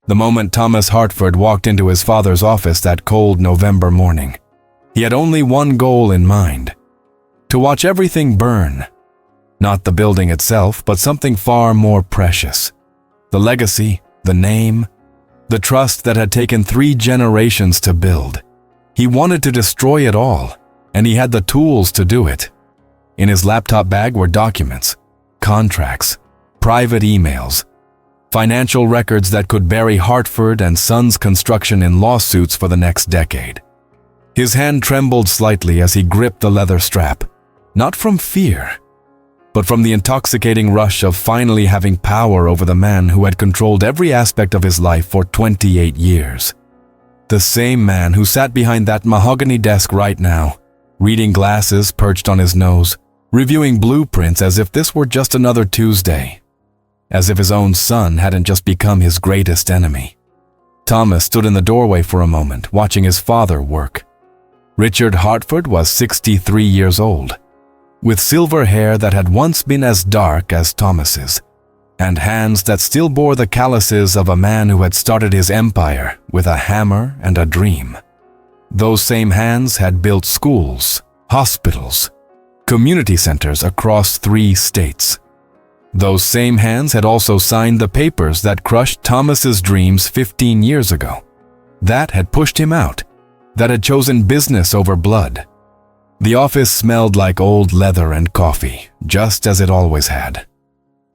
the moment Thomas Hartford walked into his father's office that cold November morning. He had only one goal in mind: to watch everything burn. Not the building itself, but something far more precious. The legacy, the name, the trust that had taken 3 generations to build. He wanted to destroy it all, and he had the tools to do it. In his laptop bag were documents, contracts, private emails, financial records that could bury Hartford and Sons construction in lawsuits for the next decade. His hand trembled slightly as he gripped the leather strap, not from fear, but from the intoxicating rush of finally having power over the man who had controlled every aspect of his life for 28 years. The same man who sat behind that mahogany desk right now, reading glasses perched on his nose, reviewing blueprints as if this were just another Tuesday, as if his own son hadn't just become his greatest enemy. Thomas stood in the doorway for a moment, watching his father work. Richard Hartford was 63 years old, with silver hair that had once been as dark as Thomas's, and hands that still bore the calluses of a man who had started his empire with a hammer and a dream. Those same hands had built schools, hospitals, community centers across 3 states. Those same hands had also signed the papers that crushed Thomas's dreams 15 years ago, that had pushed him out, that had chosen business over blood. The office smelled like old leather and coffee, just as it always had.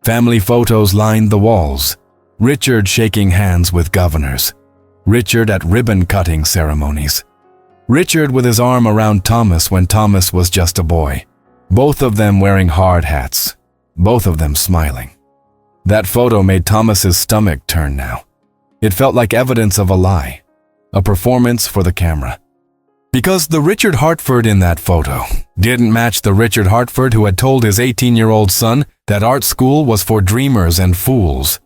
Family photos lined the walls, Richard shaking hands with governors, Richard at ribbon-cutting ceremonies, Richard with his arm around Thomas when Thomas was just a boy, both of them wearing hard hats, both of them smiling. That photo made Thomas's stomach turn now. It felt like evidence of a lie, a performance for the camera. Because the Richard Hartford in that photo didn't match the Richard Hartford who had told his 18-year-old son that art school was for dreamers and fools,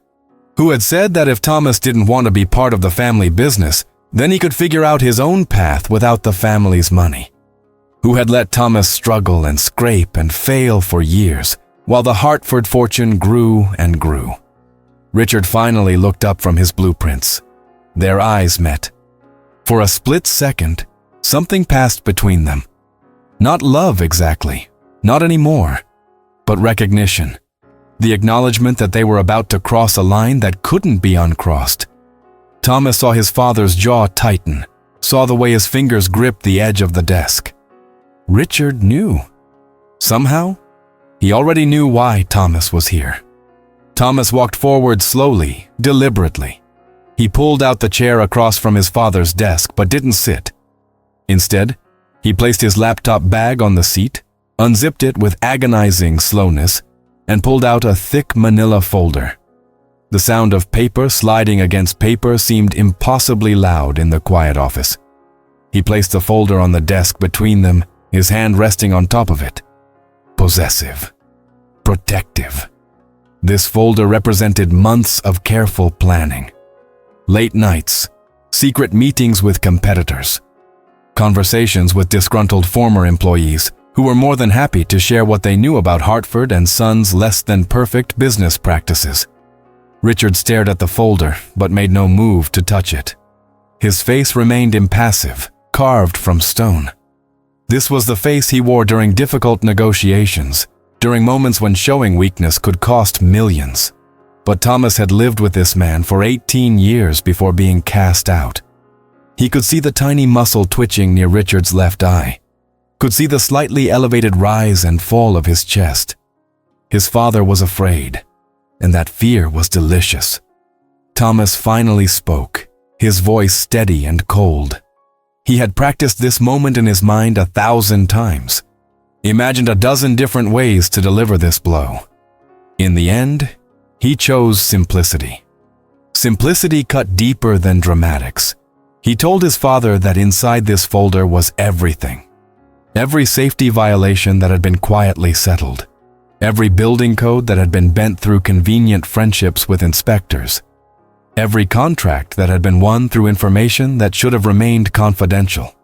who had said that if Thomas didn't want to be part of the family business, then he could figure out his own path without the family's money, who had let Thomas struggle and scrape and fail for years while the Hartford fortune grew and grew. Richard finally looked up from his blueprints. Their eyes met. For a split second, something passed between them. Not love exactly, not anymore, but recognition. The acknowledgement that they were about to cross a line that couldn't be uncrossed. Thomas saw his father's jaw tighten, saw the way his fingers gripped the edge of the desk. Richard knew. Somehow, he already knew why Thomas was here. Thomas walked forward slowly, deliberately. He pulled out the chair across from his father's desk, but didn't sit. Instead, he placed his laptop bag on the seat, unzipped it with agonizing slowness, and pulled out a thick manila folder. The sound of paper sliding against paper seemed impossibly loud in the quiet office. He placed the folder on the desk between them, his hand resting on top of it. Possessive. Protective. This folder represented months of careful planning. Late nights, secret meetings with competitors, conversations with disgruntled former employees who were more than happy to share what they knew about Hartford and Sons' less-than-perfect business practices. Richard stared at the folder, but made no move to touch it. His face remained impassive, carved from stone. This was the face he wore during difficult negotiations, during moments when showing weakness could cost millions. But Thomas had lived with this man for 18 years before being cast out. He could see the tiny muscle twitching near Richard's left eye, could see the slightly elevated rise and fall of his chest. His father was afraid, and that fear was delicious. Thomas finally spoke, his voice steady and cold. He had practiced this moment in his mind 1,000 times, imagined a dozen different ways to deliver this blow. In the end, he chose simplicity. Simplicity cut deeper than dramatics. He told his father that inside this folder was everything. Every safety violation that had been quietly settled. Every building code that had been bent through convenient friendships with inspectors. Every contract that had been won through information that should have remained confidential.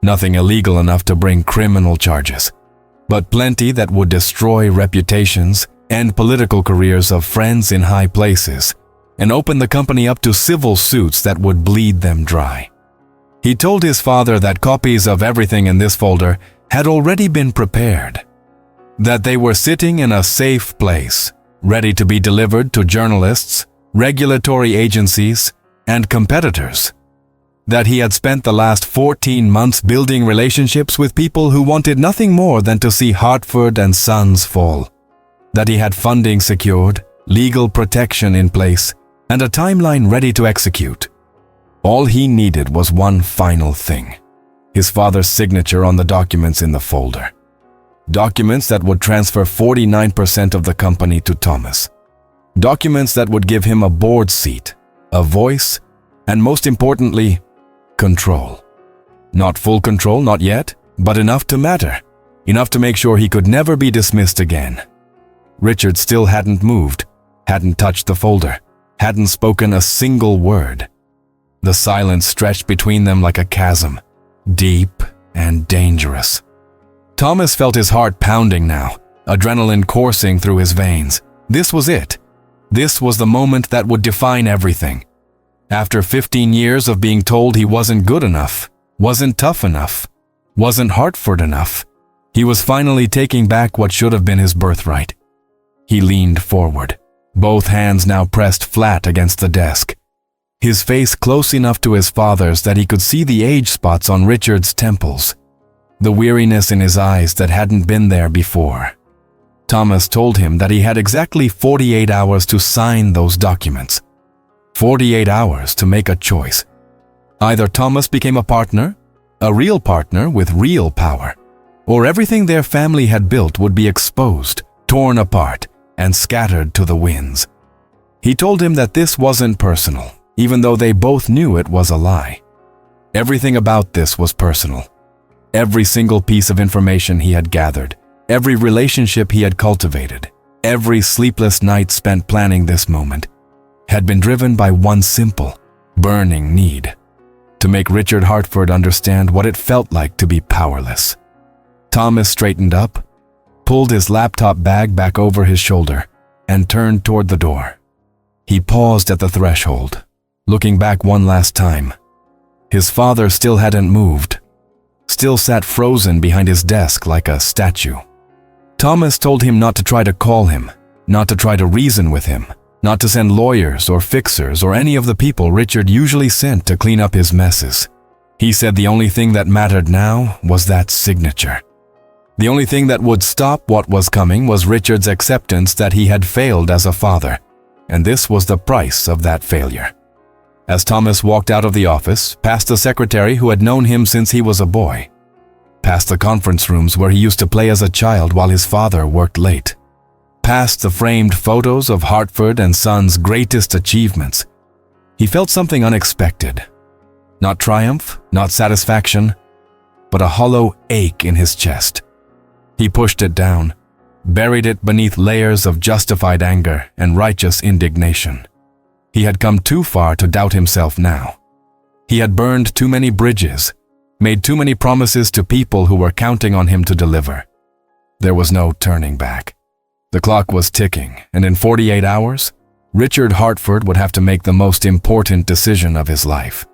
Nothing illegal enough to bring criminal charges, but plenty that would destroy reputations and political careers of friends in high places and open the company up to civil suits that would bleed them dry. He told his father that copies of everything in this folder had already been prepared, that they were sitting in a safe place, ready to be delivered to journalists, regulatory agencies, and competitors, that he had spent the last 14 months building relationships with people who wanted nothing more than to see Hartford and Sons fall, that he had funding secured, legal protection in place, and a timeline ready to execute. All he needed was one final thing: his father's signature on the documents in the folder. Documents that would transfer 49% of the company to Thomas. Documents that would give him a board seat, a voice, and most importantly, control. Not full control, not yet, but enough to matter. Enough to make sure he could never be dismissed again. Richard still hadn't moved, hadn't touched the folder, hadn't spoken a single word. The silence stretched between them like a chasm, deep and dangerous. Thomas felt his heart pounding now, adrenaline coursing through his veins. This was it. This was the moment that would define everything. After 15 years of being told he wasn't good enough, wasn't tough enough, wasn't Hartford enough, he was finally taking back what should have been his birthright. He leaned forward, both hands now pressed flat against the desk, his face close enough to his father's that he could see the age spots on Richard's temples, the weariness in his eyes that hadn't been there before. Thomas told him that he had exactly 48 hours to sign those documents. 48 hours to make a choice. Either Thomas became a partner, a real partner with real power, or everything their family had built would be exposed, torn apart, and scattered to the winds. He told him that this wasn't personal, even though they both knew it was a lie. Everything about this was personal. Every single piece of information he had gathered, every relationship he had cultivated, every sleepless night spent planning this moment, had been driven by one simple, burning need: to make Richard Hartford understand what it felt like to be powerless. Thomas straightened up, pulled his laptop bag back over his shoulder, and turned toward the door. He paused at the threshold, looking back one last time. His father still hadn't moved, still sat frozen behind his desk like a statue. Thomas told him not to try to call him, not to try to reason with him, not to send lawyers or fixers or any of the people Richard usually sent to clean up his messes. He said the only thing that mattered now was that signature. The only thing that would stop what was coming was Richard's acceptance that he had failed as a father, and this was the price of that failure. As Thomas walked out of the office, past the secretary who had known him since he was a boy, past the conference rooms where he used to play as a child while his father worked late, past the framed photos of Hartford and Sons' greatest achievements, he felt something unexpected. Not triumph, not satisfaction, but a hollow ache in his chest. He pushed it down, buried it beneath layers of justified anger and righteous indignation. He had come too far to doubt himself now. He had burned too many bridges, made too many promises to people who were counting on him to deliver. There was no turning back. The clock was ticking, and in 48 hours, Richard Hartford would have to make the most important decision of his life.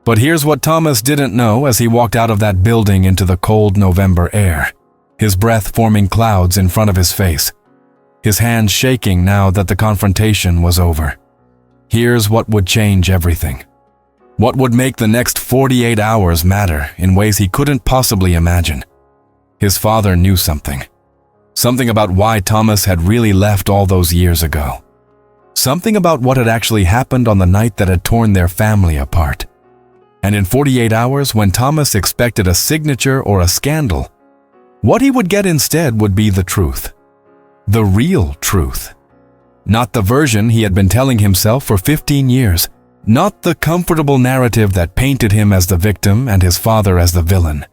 But here's what Thomas didn't know as he walked out of that building into the cold November air, his breath forming clouds in front of his face, his hands shaking now that the confrontation was over. Here's what would change everything. What would make the next 48 hours matter in ways he couldn't possibly imagine. His father knew something. Something about why Thomas had really left all those years ago. Something about what had actually happened on the night that had torn their family apart. And in 48 hours, when Thomas expected a signature or a scandal, what he would get instead would be the truth. The real truth. Not the version he had been telling himself for 15 years. Not the comfortable narrative that painted him as the victim and his father as the villain.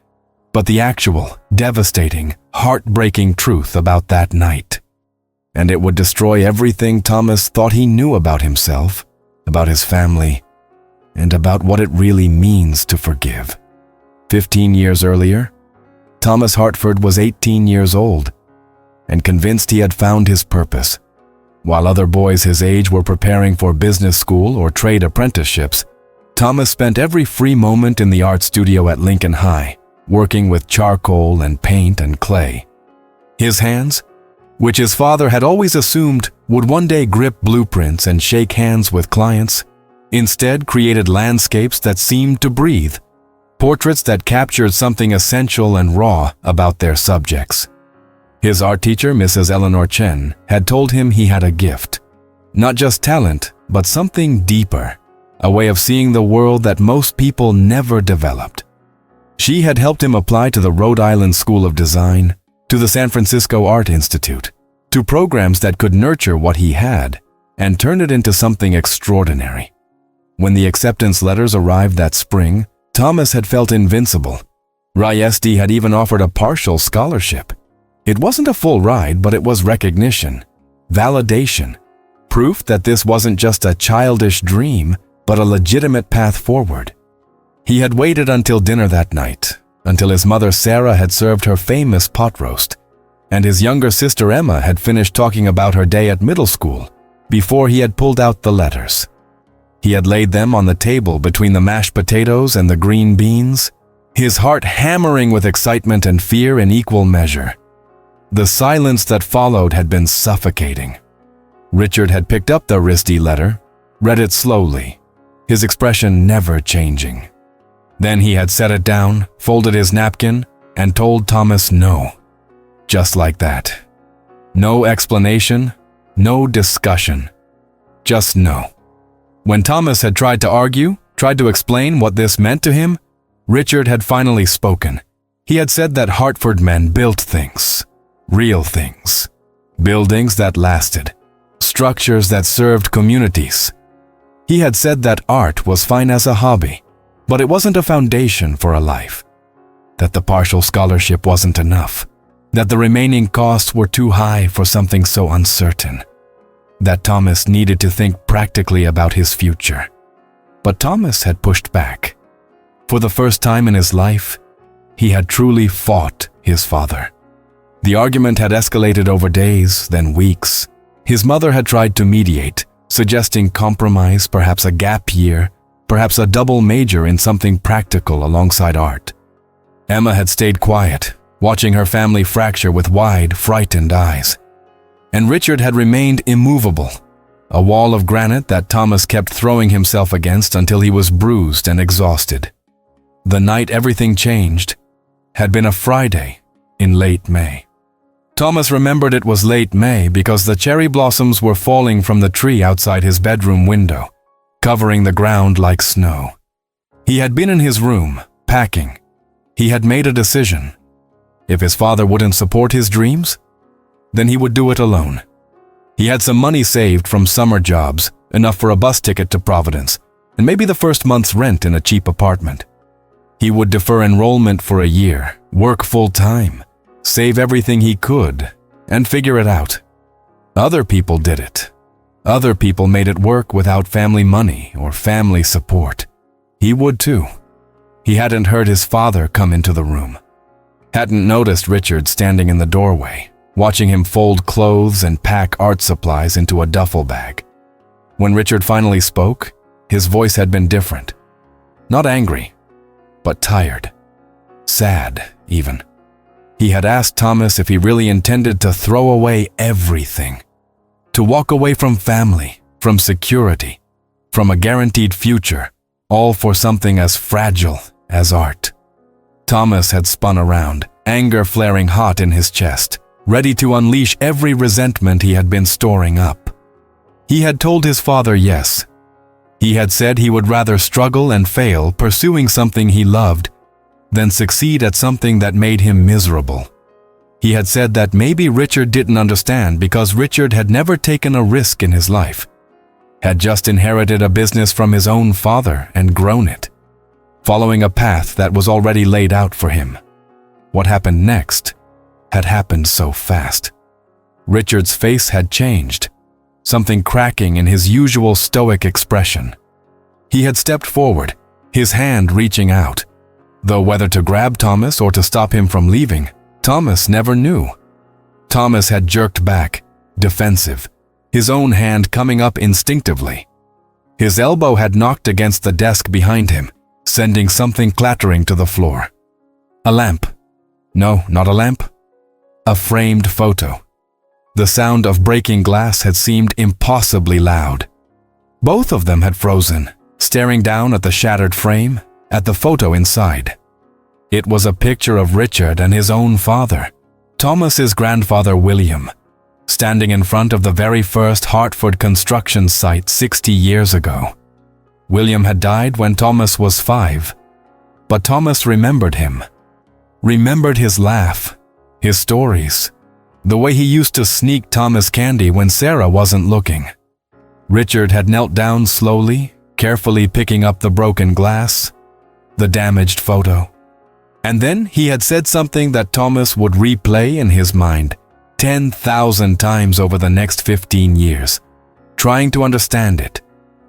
But the actual, devastating, heartbreaking truth about that night. And it would destroy everything Thomas thought he knew about himself, about his family, and about what it really means to forgive. 15 years earlier, Thomas Hartford was 18 years old and convinced he had found his purpose. While other boys his age were preparing for business school or trade apprenticeships, Thomas spent every free moment in the art studio at Lincoln High, working with charcoal and paint and clay. His hands, which his father had always assumed would one day grip blueprints and shake hands with clients, instead created landscapes that seemed to breathe, portraits that captured something essential and raw about their subjects. His art teacher, Mrs. Eleanor Chen, had told him he had a gift. Not just talent, but something deeper, a way of seeing the world that most people never developed. She had helped him apply to the Rhode Island School of Design, to the San Francisco Art Institute, to programs that could nurture what he had and turn it into something extraordinary. When the acceptance letters arrived that spring, Thomas had felt invincible. RISD had even offered a partial scholarship. It wasn't a full ride, but it was recognition, validation, proof that this wasn't just a childish dream, but a legitimate path forward. He had waited until dinner that night, until his mother Sarah had served her famous pot roast, and his younger sister Emma had finished talking about her day at middle school, before he had pulled out the letters. He had laid them on the table between the mashed potatoes and the green beans, his heart hammering with excitement and fear in equal measure. The silence that followed had been suffocating. Richard had picked up the RISD letter, read it slowly, his expression never changing. Then he had set it down, folded his napkin, and told Thomas no. Just like that. No explanation, no discussion. Just no. When Thomas had tried to argue, tried to explain what this meant to him, Richard had finally spoken. He had said that Hartford men built things, real things, buildings that lasted, structures that served communities. He had said that art was fine as a hobby, but it wasn't a foundation for a life. That the partial scholarship wasn't enough. That the remaining costs were too high for something so uncertain. That Thomas needed to think practically about his future. But Thomas had pushed back. For the first time in his life, he had truly fought his father. The argument had escalated over days, then weeks. His mother had tried to mediate, suggesting compromise, perhaps a gap year, perhaps a double major in something practical alongside art. Emma had stayed quiet, watching her family fracture with wide, frightened eyes. And Richard had remained immovable, a wall of granite that Thomas kept throwing himself against until he was bruised and exhausted. The night everything changed had been a Friday in late May. Thomas remembered it was late May because the cherry blossoms were falling from the tree outside his bedroom window, covering the ground like snow. He had been in his room, packing. He had made a decision. If his father wouldn't support his dreams, then he would do it alone. He had some money saved from summer jobs, enough for a bus ticket to Providence, and maybe the first month's rent in a cheap apartment. He would defer enrollment for a year, work full-time, save everything he could, and figure it out. Other people did it. Other people made it work without family money or family support. He would too. He hadn't heard his father come into the room. Hadn't noticed Richard standing in the doorway, watching him fold clothes and pack art supplies into a duffel bag. When Richard finally spoke, his voice had been different. Not angry, but tired. Sad, even. He had asked Thomas if he really intended to throw away everything. To walk away from family, from security, from a guaranteed future, all for something as fragile as art. Thomas had spun around, anger flaring hot in his chest, ready to unleash every resentment he had been storing up. He had told his father yes. He had said he would rather struggle and fail pursuing something he loved than succeed at something that made him miserable. He had said that maybe Richard didn't understand because Richard had never taken a risk in his life, had just inherited a business from his own father and grown it, following a path that was already laid out for him. What happened next had happened so fast. Richard's face had changed, something cracking in his usual stoic expression. He had stepped forward, his hand reaching out, though whether to grab Thomas or to stop him from leaving, Thomas never knew. Thomas had jerked back, defensive, his own hand coming up instinctively. His elbow had knocked against the desk behind him, sending something clattering to the floor. A lamp. No, not a lamp. A framed photo. The sound of breaking glass had seemed impossibly loud. Both of them had frozen, staring down at the shattered frame, at the photo inside. It was a picture of Richard and his own father, Thomas's grandfather William, standing in front of the very first Hartford construction site 60 years ago. William had died when Thomas was 5, but Thomas remembered him, remembered his laugh, his stories, the way he used to sneak Thomas candy when Sarah wasn't looking. Richard had knelt down slowly, carefully picking up the broken glass, the damaged photo. And then he had said something that Thomas would replay in his mind 10,000 times over the next 15 years, trying to understand it,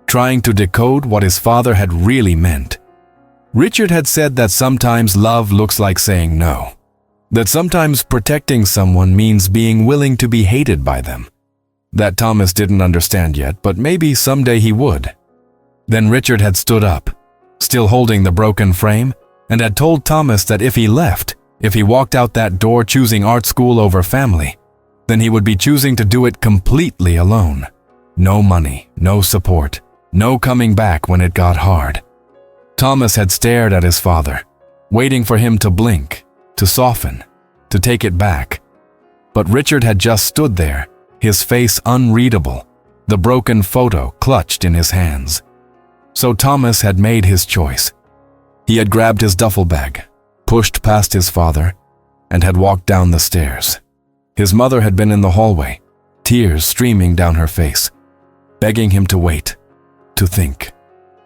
trying to decode what his father had really meant. Richard had said that sometimes love looks like saying no, that sometimes protecting someone means being willing to be hated by them. That Thomas didn't understand yet, but maybe someday he would. Then Richard had stood up, still holding the broken frame, and had told Thomas that if he left, if he walked out that door choosing art school over family, then he would be choosing to do it completely alone. No money, no support, no coming back when it got hard. Thomas had stared at his father, waiting for him to blink, to soften, to take it back. But Richard had just stood there, his face unreadable, the broken photo clutched in his hands. So Thomas had made his choice. He had grabbed his duffel bag, pushed past his father, and had walked down the stairs. His mother had been in the hallway, tears streaming down her face, begging him to wait, to think,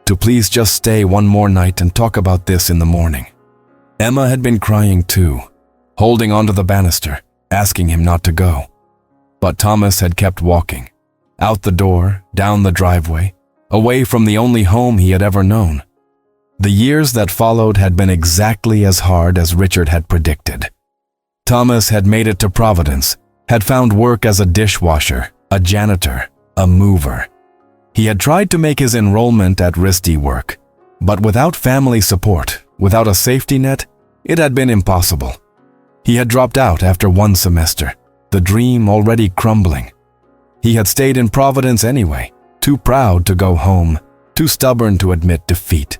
to please just stay one more night and talk about this in the morning. Emma had been crying too, holding onto the banister, asking him not to go. But Thomas had kept walking, out the door, down the driveway, away from the only home he had ever known. The years that followed had been exactly as hard as Richard had predicted. Thomas had made it to Providence, had found work as a dishwasher, a janitor, a mover. He had tried to make his enrollment at RISD work, but without family support, without a safety net, it had been impossible. He had dropped out after one semester, the dream already crumbling. He had stayed in Providence anyway, too proud to go home, too stubborn to admit defeat.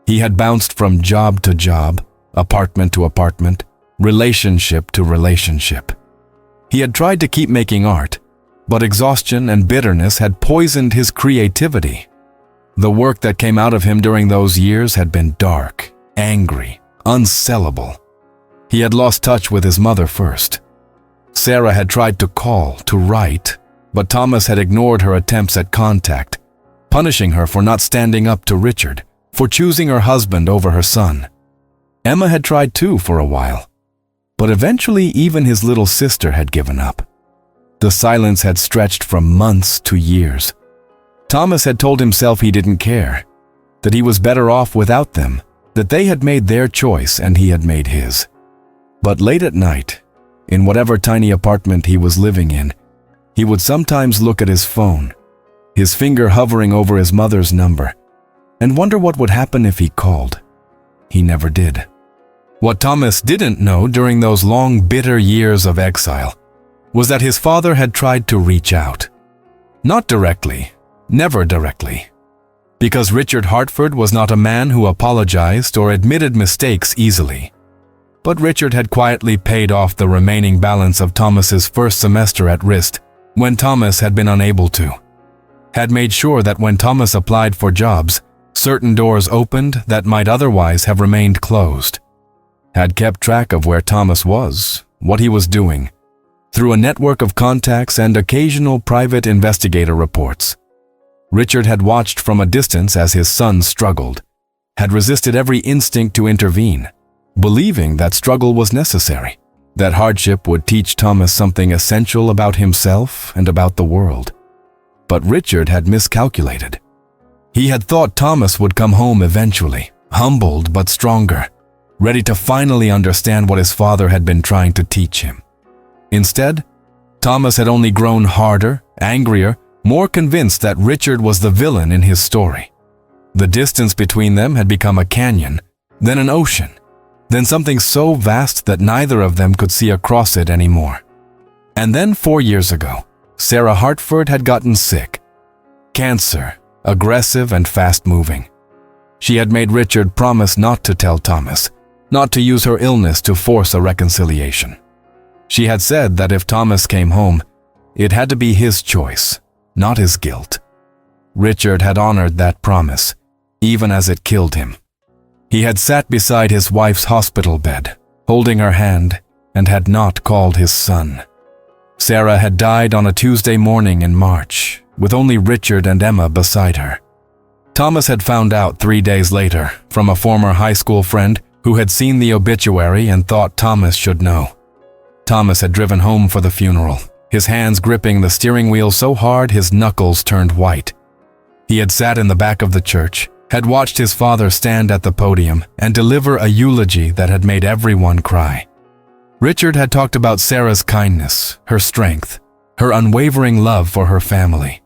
He had bounced from job to job, apartment to apartment, relationship to relationship. He had tried to keep making art, but exhaustion and bitterness had poisoned his creativity. The work that came out of him during those years had been dark, angry, unsellable. He had lost touch with his mother first. Sarah had tried to call, to write, but Thomas had ignored her attempts at contact, punishing her for not standing up to Richard, for choosing her husband over her son. Emma had tried too for a while, but eventually even his little sister had given up. The silence had stretched from months to years. Thomas had told himself he didn't care, that he was better off without them, that they had made their choice and he had made his. But late at night, in whatever tiny apartment he was living in, he would sometimes look at his phone, his finger hovering over his mother's number, and wonder what would happen if he called. He never did. What Thomas didn't know during those long, bitter years of exile was that his father had tried to reach out. Not directly, never directly. Because Richard Hartford was not a man who apologized or admitted mistakes easily. But Richard had quietly paid off the remaining balance of Thomas's first semester at RISD when Thomas had been unable to. Had made sure that when Thomas applied for jobs, certain doors opened that might otherwise have remained closed. Had kept track of where Thomas was, what he was doing, through a network of contacts and occasional private investigator reports. Richard had watched from a distance as his son struggled, had resisted every instinct to intervene, believing that struggle was necessary, that hardship would teach Thomas something essential about himself and about the world. But Richard had miscalculated. He had thought Thomas would come home eventually, humbled but stronger, ready to finally understand what his father had been trying to teach him. Instead, Thomas had only grown harder, angrier, more convinced that Richard was the villain in his story. The distance between them had become a canyon, then an ocean, then something so vast that neither of them could see across it anymore. And then 4 years ago, Sarah Hartford had gotten sick. Cancer, aggressive and fast-moving. She had made Richard promise not to tell Thomas, not to use her illness to force a reconciliation. She had said that if Thomas came home, it had to be his choice, not his guilt. Richard had honored that promise, even as it killed him. He had sat beside his wife's hospital bed, holding her hand, and had not called his son. Sarah had died on a Tuesday morning in March, with only Richard and Emma beside her. Thomas had found out 3 days later from a former high school friend who had seen the obituary and thought Thomas should know. Thomas had driven home for the funeral, his hands gripping the steering wheel so hard his knuckles turned white. He had sat in the back of the church, had watched his father stand at the podium and deliver a eulogy that had made everyone cry. Richard had talked about Sarah's kindness, her strength, her unwavering love for her family.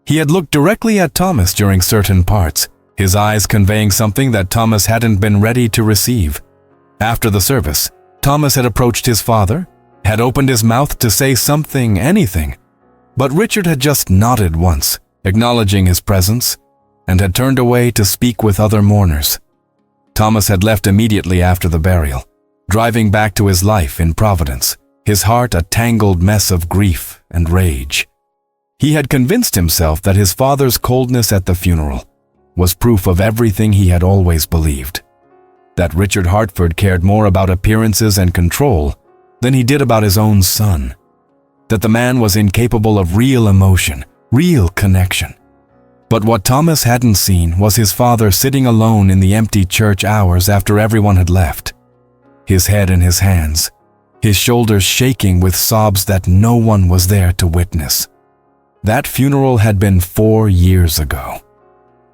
He had looked directly at Thomas during certain parts, his eyes conveying something that Thomas hadn't been ready to receive. After the service, Thomas had approached his father, had opened his mouth to say something, anything, but Richard had just nodded once, acknowledging his presence, and had turned away to speak with other mourners. Thomas had left immediately after the burial, driving back to his life in Providence, his heart a tangled mess of grief and rage. He had convinced himself that his father's coldness at the funeral was proof of everything he had always believed, that Richard Hartford cared more about appearances and control than he did about his own son, that the man was incapable of real emotion, real connection. But what Thomas hadn't seen was his father sitting alone in the empty church hours after everyone had left, his head in his hands, his shoulders shaking with sobs that no one was there to witness. That funeral had been 4 years ago.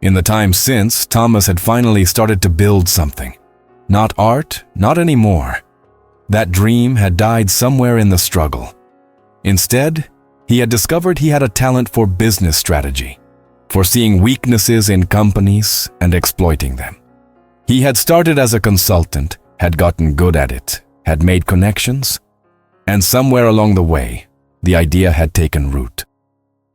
In the time since, Thomas had finally started to build something. Not art, not anymore. That dream had died somewhere in the struggle. Instead, he had discovered he had a talent for business strategy, for seeing weaknesses in companies and exploiting them. He had started as a consultant, had gotten good at it, had made connections, and somewhere along the way, the idea had taken root.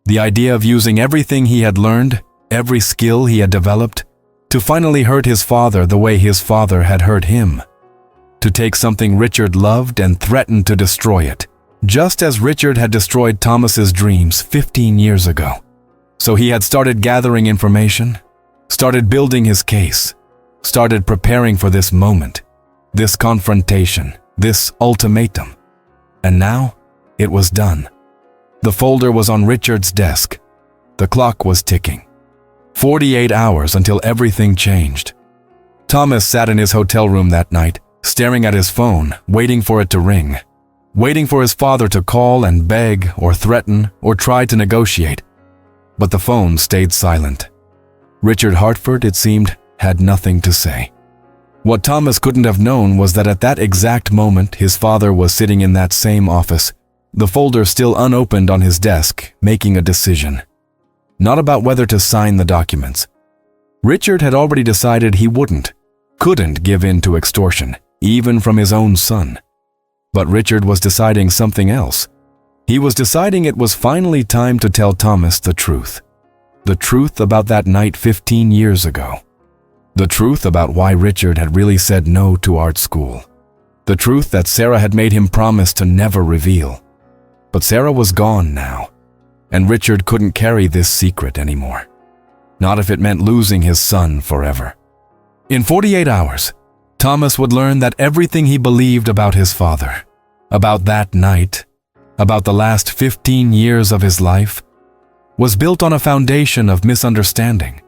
The idea of using everything he had learned, every skill he had developed, to finally hurt his father the way his father had hurt him. To take something Richard loved and threaten to destroy it, just as Richard had destroyed Thomas's dreams 15 years ago. So he had started gathering information, started building his case, started preparing for this moment, this confrontation, this ultimatum. And now, it was done. The folder was on Richard's desk. The clock was ticking. 48 hours until everything changed. Thomas sat in his hotel room that night, staring at his phone, waiting for it to ring, waiting for his father to call and beg or threaten or try to negotiate. But the phone stayed silent. Richard Hartford, it seemed, had nothing to say. What Thomas couldn't have known was that at that exact moment his father was sitting in that same office, the folder still unopened on his desk, making a decision. Not about whether to sign the documents. Richard had already decided he couldn't give in to extortion, even from his own son. But Richard was deciding something else. He was deciding it was finally time to tell Thomas the truth. The truth about that night 15 years ago. The truth about why Richard had really said no to art school. The truth that Sarah had made him promise to never reveal. But Sarah was gone now, and Richard couldn't carry this secret anymore. Not if it meant losing his son forever. In 48 hours, Thomas would learn that everything he believed about his father, about that night, about the last 15 years of his life, was built on a foundation of misunderstanding,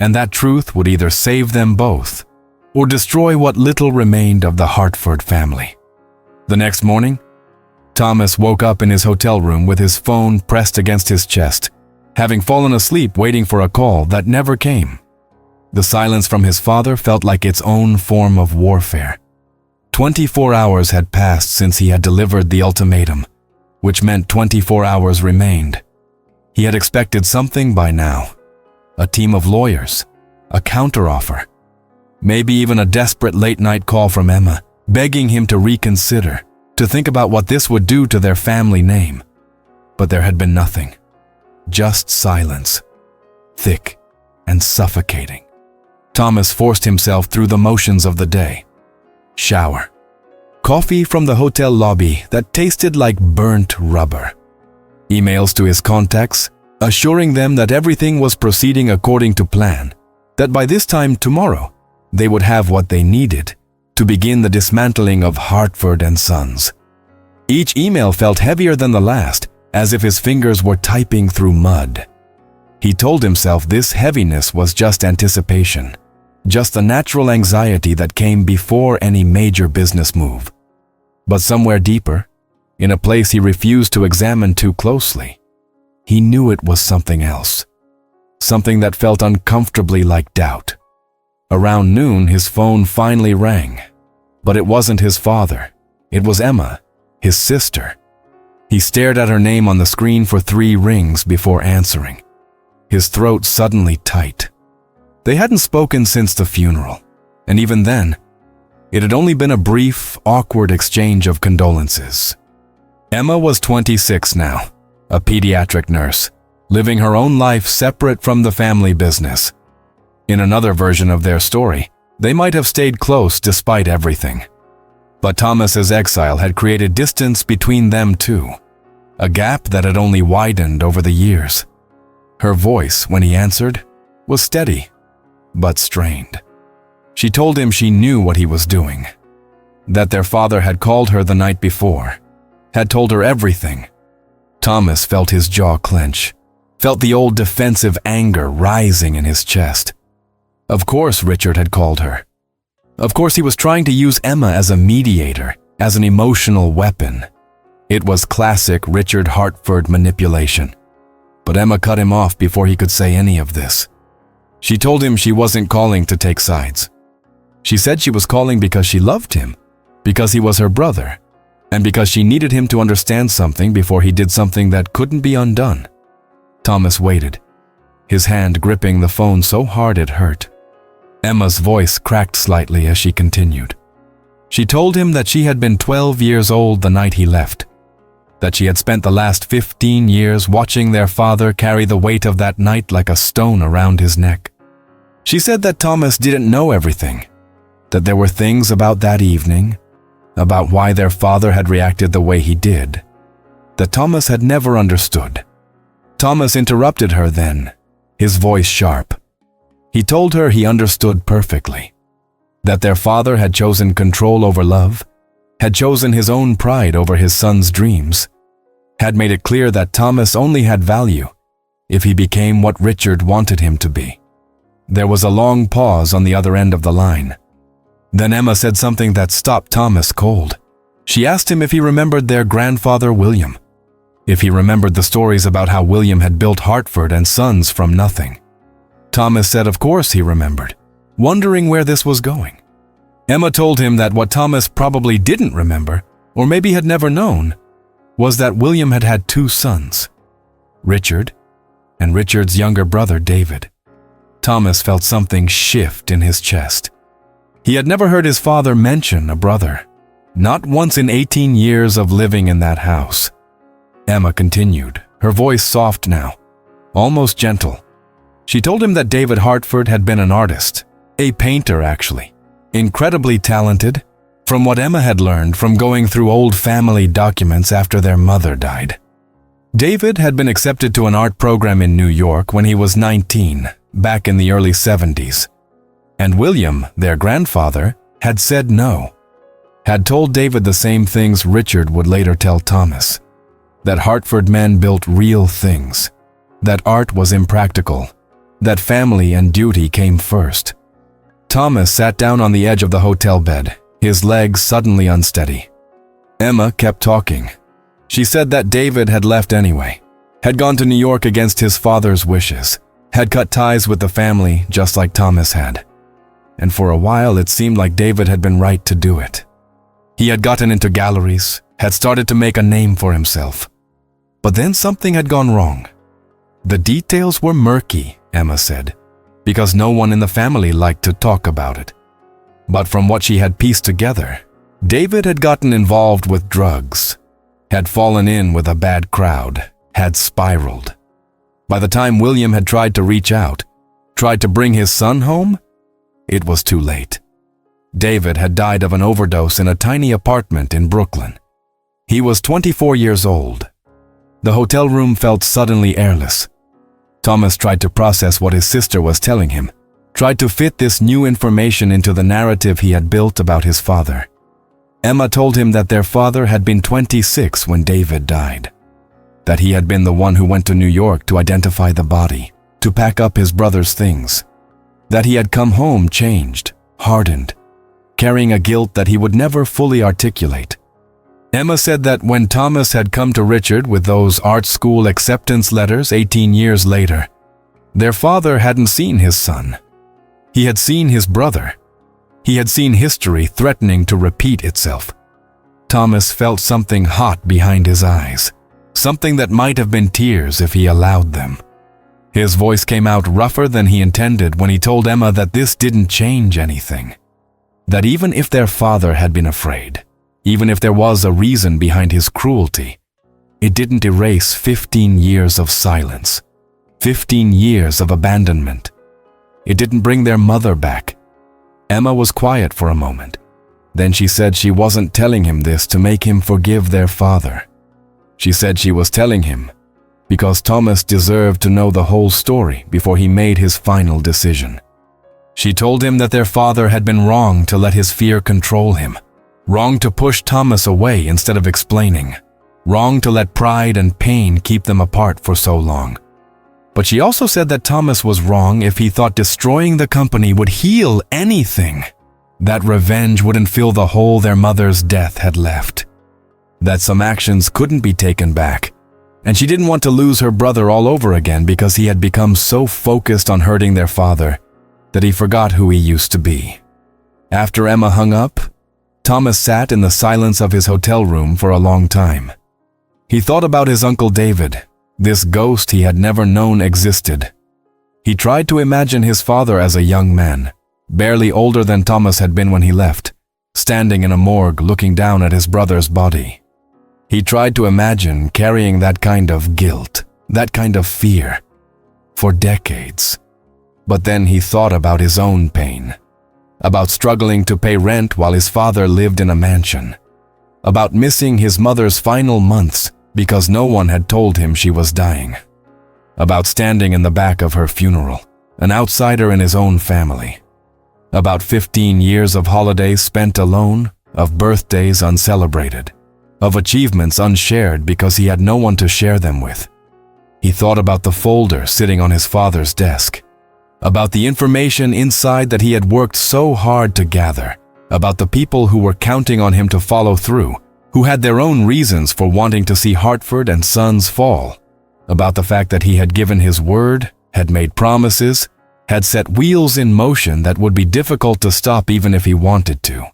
and that truth would either save them both or destroy what little remained of the Hartford family. The next morning, Thomas woke up in his hotel room with his phone pressed against his chest, having fallen asleep waiting for a call that never came. The silence from his father felt like its own form of warfare. 24 hours had passed since he had delivered the ultimatum, which meant 24 hours remained He had expected something by now. A team of lawyers, a counteroffer, maybe even a desperate late-night call from Emma, begging him to reconsider, to think about what this would do to their family name. But there had been nothing. Just silence, thick and suffocating. Thomas forced himself through the motions of the day. Shower. Coffee from the hotel lobby that tasted like burnt rubber. Emails to his contacts, assuring them that everything was proceeding according to plan, that by this time tomorrow, they would have what they needed to begin the dismantling of Hartford and Sons. Each email felt heavier than the last, as if his fingers were typing through mud. He told himself this heaviness was just anticipation, just the natural anxiety that came before any major business move. But somewhere deeper, in a place he refused to examine too closely, he knew it was something else, something that felt uncomfortably like doubt. Around noon, his phone finally rang, but it wasn't his father. It was Emma, his sister. He stared at her name on the screen for 3 rings before answering, his throat suddenly tight. They hadn't spoken since the funeral, and even then, it had only been a brief, awkward exchange of condolences. Emma was 26 now, a pediatric nurse, living her own life separate from the family business. In another version of their story, they might have stayed close despite everything. But Thomas's exile had created distance between them too, a gap that had only widened over the years. Her voice, when he answered, was steady, but strained. She told him she knew what he was doing, that their father had called her the night before, had told her everything. Thomas felt his jaw clench, felt the old defensive anger rising in his chest. Of course Richard had called her. Of course he was trying to use Emma as a mediator, as an emotional weapon. It was classic Richard Hartford manipulation. But Emma cut him off before he could say any of this. She told him she wasn't calling to take sides. She said she was calling because she loved him, because he was her brother, and because she needed him to understand something before he did something that couldn't be undone. Thomas waited, his hand gripping the phone so hard it hurt. Emma's voice cracked slightly as she continued. She told him that she had been 12 years old the night he left, that she had spent the last 15 years watching their father carry the weight of that night like a stone around his neck. She said that Thomas didn't know everything, that there were things about that evening, about why their father had reacted the way he did, that Thomas had never understood. Thomas interrupted her then, his voice sharp. He told her he understood perfectly, that their father had chosen control over love, had chosen his own pride over his son's dreams, had made it clear that Thomas only had value if he became what Richard wanted him to be. There was a long pause on the other end of the line. Then Emma said something that stopped Thomas cold. She asked him if he remembered their grandfather William, if he remembered the stories about how William had built Hartford and Sons from nothing. Thomas said of course he remembered, wondering where this was going. Emma told him that what Thomas probably didn't remember, or maybe had never known, was that William had had 2 sons, Richard and Richard's younger brother David. Thomas felt something shift in his chest. He had never heard his father mention a brother, not once in 18 years of living in that house. Emma continued, her voice soft now, almost gentle. She told him that David Hartford had been an artist, a painter actually, incredibly talented, from what Emma had learned from going through old family documents after their mother died. David had been accepted to an art program in New York when he was 19, back in the early 70s. And William, their grandfather, had said no, had told David the same things Richard would later tell Thomas, that Hartford men built real things, that art was impractical, that family and duty came first. Thomas sat down on the edge of the hotel bed, his legs suddenly unsteady. Emma kept talking. She said that David had left anyway, had gone to New York against his father's wishes, had cut ties with the family just like Thomas had. And for a while it seemed like David had been right to do it. He had gotten into galleries, had started to make a name for himself. But then something had gone wrong. The details were murky, Emma said, because no one in the family liked to talk about it. But from what she had pieced together, David had gotten involved with drugs, had fallen in with a bad crowd, had spiraled. By the time William had tried to reach out, tried to bring his son home, it was too late. David had died of an overdose in a tiny apartment in Brooklyn. He was 24 years old. The hotel room felt suddenly airless. Thomas tried to process what his sister was telling him, tried to fit this new information into the narrative he had built about his father. Emma told him that their father had been 26 when David died, that he had been the one who went to New York to identify the body, to pack up his brother's things, that he had come home changed, hardened, carrying a guilt that he would never fully articulate. Emma said that when Thomas had come to Richard with those art school acceptance letters 18 years later, their father hadn't seen his son. He had seen his brother. He had seen history threatening to repeat itself. Thomas felt something hot behind his eyes, something that might have been tears if he allowed them. His voice came out rougher than he intended when he told Emma that this didn't change anything, that even if their father had been afraid, even if there was a reason behind his cruelty, it didn't erase 15 years of silence, 15 years of abandonment. It didn't bring their mother back. Emma was quiet for a moment. Then she said she wasn't telling him this to make him forgive their father. She said she was telling him because Thomas deserved to know the whole story before he made his final decision. She told him that their father had been wrong to let his fear control him, wrong to push Thomas away instead of explaining, wrong to let pride and pain keep them apart for so long. But she also said that Thomas was wrong if he thought destroying the company would heal anything, that revenge wouldn't fill the hole their mother's death had left, that some actions couldn't be taken back, and she didn't want to lose her brother all over again because he had become so focused on hurting their father that he forgot who he used to be. After Emma hung up, Thomas sat in the silence of his hotel room for a long time. He thought about his Uncle David, this ghost he had never known existed. He tried to imagine his father as a young man, barely older than Thomas had been when he left, standing in a morgue looking down at his brother's body. He tried to imagine carrying that kind of guilt, that kind of fear, for decades. But then he thought about his own pain, about struggling to pay rent while his father lived in a mansion, about missing his mother's final months because no one had told him she was dying, about standing in the back of her funeral, an outsider in his own family, about 15 years of holidays spent alone, of birthdays uncelebrated, of achievements unshared because he had no one to share them with. He thought about the folder sitting on his father's desk, about the information inside that he had worked so hard to gather, about the people who were counting on him to follow through, who had their own reasons for wanting to see Hartford and Sons fall, about the fact that he had given his word, had made promises, had set wheels in motion that would be difficult to stop even if he wanted to.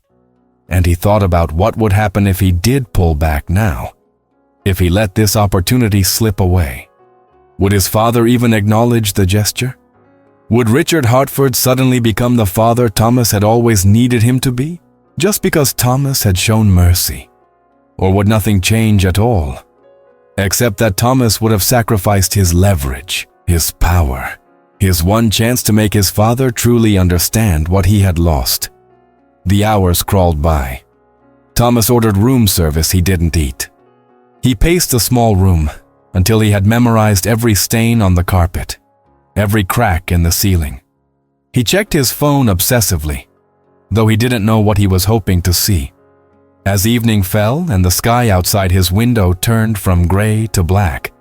And he thought about what would happen if he did pull back now, if he let this opportunity slip away. Would his father even acknowledge the gesture? Would Richard Hartford suddenly become the father Thomas had always needed him to be, just because Thomas had shown mercy? Or would nothing change at all, except that Thomas would have sacrificed his leverage, his power, his one chance to make his father truly understand what he had lost? The hours crawled by. Thomas ordered room service he didn't eat. He paced the small room until he had memorized every stain on the carpet, every crack in the ceiling. He checked his phone obsessively, though he didn't know what he was hoping to see. As evening fell and the sky outside his window turned from gray to black,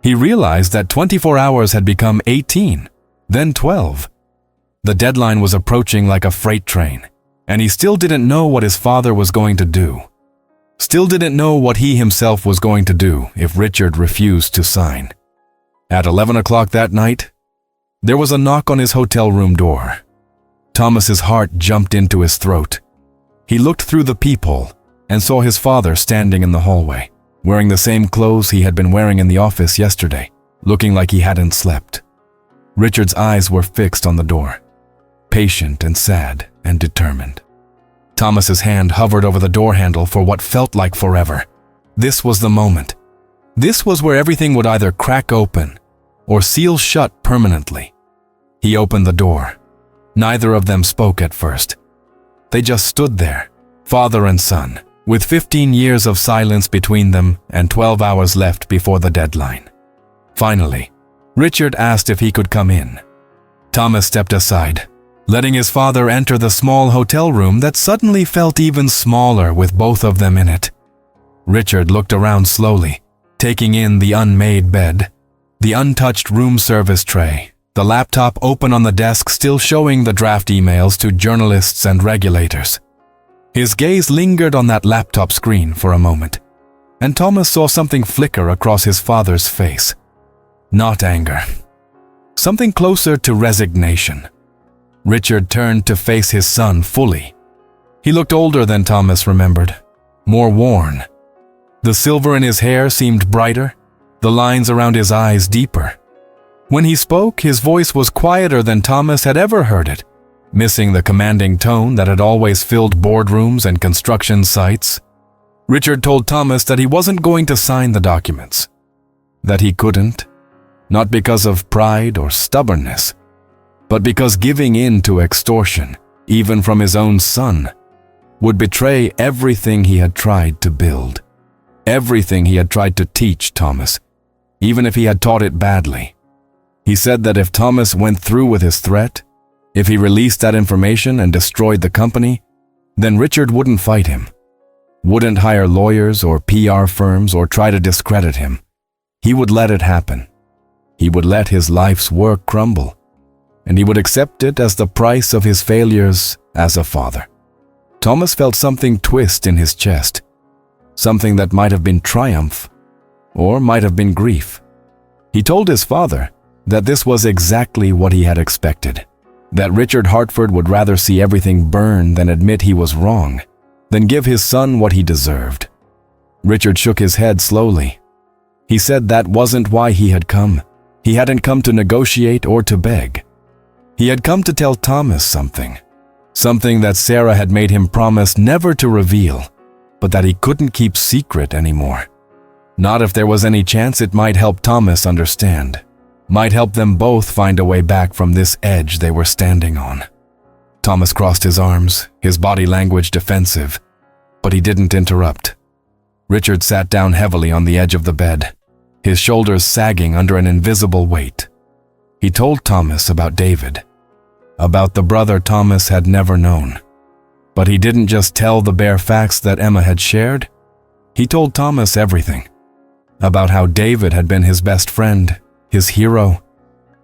he realized that 24 hours had become 18, then 12. The deadline was approaching like a freight train, and he still didn't know what his father was going to do. Still didn't know what he himself was going to do if Richard refused to sign. At 11 o'clock that night, there was a knock on his hotel room door. Thomas's heart jumped into his throat. He looked through the peephole and saw his father standing in the hallway, wearing the same clothes he had been wearing in the office yesterday, looking like he hadn't slept. Richard's eyes were fixed on the door, patient and sad and determined. Thomas's hand hovered over the door handle for what felt like forever. This was the moment. This was where everything would either crack open or seal shut permanently. He opened the door. Neither of them spoke at first. They just stood there, father and son, with 15 years of silence between them and 12 hours left before the deadline. Finally, Richard asked if he could come in. Thomas stepped aside, letting his father enter the small hotel room that suddenly felt even smaller with both of them in it. Richard looked around slowly, taking in the unmade bed, the untouched room service tray, the laptop open on the desk still showing the draft emails to journalists and regulators. His gaze lingered on that laptop screen for a moment, and Thomas saw something flicker across his father's face. Not anger. Something closer to resignation. Richard turned to face his son fully. He looked older than Thomas remembered, more worn. The silver in his hair seemed brighter, the lines around his eyes deeper. When he spoke, his voice was quieter than Thomas had ever heard it, missing the commanding tone that had always filled boardrooms and construction sites. Richard told Thomas that he wasn't going to sign the documents, that he couldn't, not because of pride or stubbornness, but because giving in to extortion, even from his own son, would betray everything he had tried to build, everything he had tried to teach Thomas, even if he had taught it badly. He said that if Thomas went through with his threat, if he released that information and destroyed the company, then Richard wouldn't fight him, wouldn't hire lawyers or PR firms or try to discredit him. He would let it happen. He would let his life's work crumble, and he would accept it as the price of his failures as a father. Thomas felt something twist in his chest, something that might have been triumph or might have been grief. He told his father that this was exactly what he had expected, that Richard Hartford would rather see everything burn than admit he was wrong, than give his son what he deserved. Richard shook his head slowly. He said that wasn't why he had come. He hadn't come to negotiate or to beg. He had come to tell Thomas something that Sarah had made him promise never to reveal, but that he couldn't keep secret anymore. Not if there was any chance it might help Thomas understand, might help them both find a way back from this edge they were standing on. Thomas crossed his arms, his body language defensive, but he didn't interrupt. Richard sat down heavily on the edge of the bed, his shoulders sagging under an invisible weight. He told Thomas about David, about the brother Thomas had never known. But he didn't just tell the bare facts that Emma had shared. He told Thomas everything, about how David had been his best friend, his hero,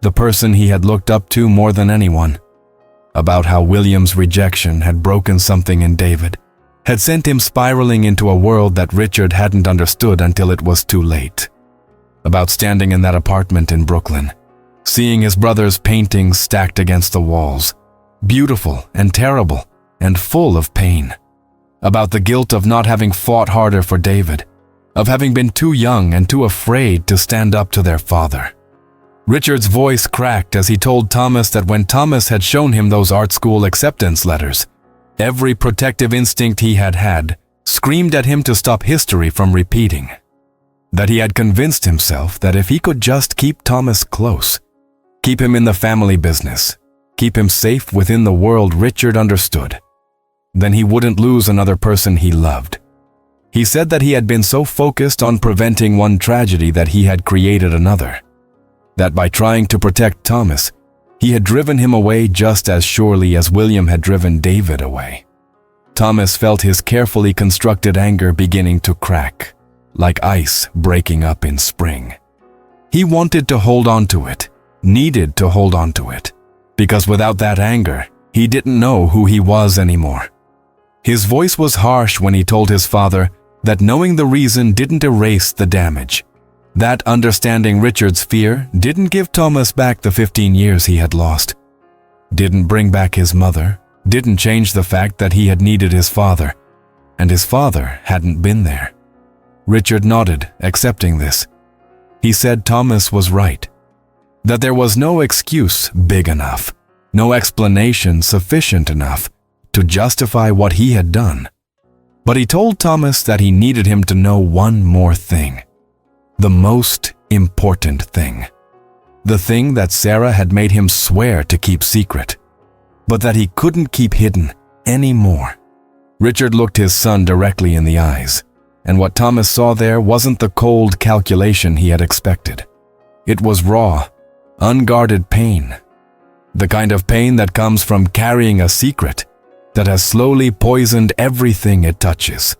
the person he had looked up to more than anyone, about how William's rejection had broken something in David, had sent him spiraling into a world that Richard hadn't understood until it was too late, about standing in that apartment in Brooklyn, seeing his brother's paintings stacked against the walls, beautiful and terrible and full of pain, about the guilt of not having fought harder for David, of having been too young and too afraid to stand up to their father. Richard's voice cracked as he told Thomas that when Thomas had shown him those art school acceptance letters, every protective instinct he had screamed at him to stop history from repeating. That he had convinced himself that if he could just keep Thomas close, keep him in the family business, keep him safe within the world Richard understood, then he wouldn't lose another person he loved. He said that he had been so focused on preventing one tragedy that he had created another, that by trying to protect Thomas, he had driven him away just as surely as William had driven David away. Thomas felt his carefully constructed anger beginning to crack, like ice breaking up in spring. He wanted to hold on to it, needed to hold on to it, because without that anger, he didn't know who he was anymore. His voice was harsh when he told his father that knowing the reason didn't erase the damage. That understanding Richard's fear didn't give Thomas back the 15 years he had lost, didn't bring back his mother, didn't change the fact that he had needed his father, and his father hadn't been there. Richard nodded, accepting this. he said Thomas was right, that there was no excuse big enough, no explanation sufficient enough to justify what he had done. But he told Thomas that he needed him to know one more thing, the most important thing, the thing that Sarah had made him swear to keep secret, but that he couldn't keep hidden anymore. Richard looked his son directly in the eyes, and what Thomas saw there wasn't the cold calculation he had expected. It was raw, unguarded pain, the kind of pain that comes from carrying a secret that has slowly poisoned everything it touches.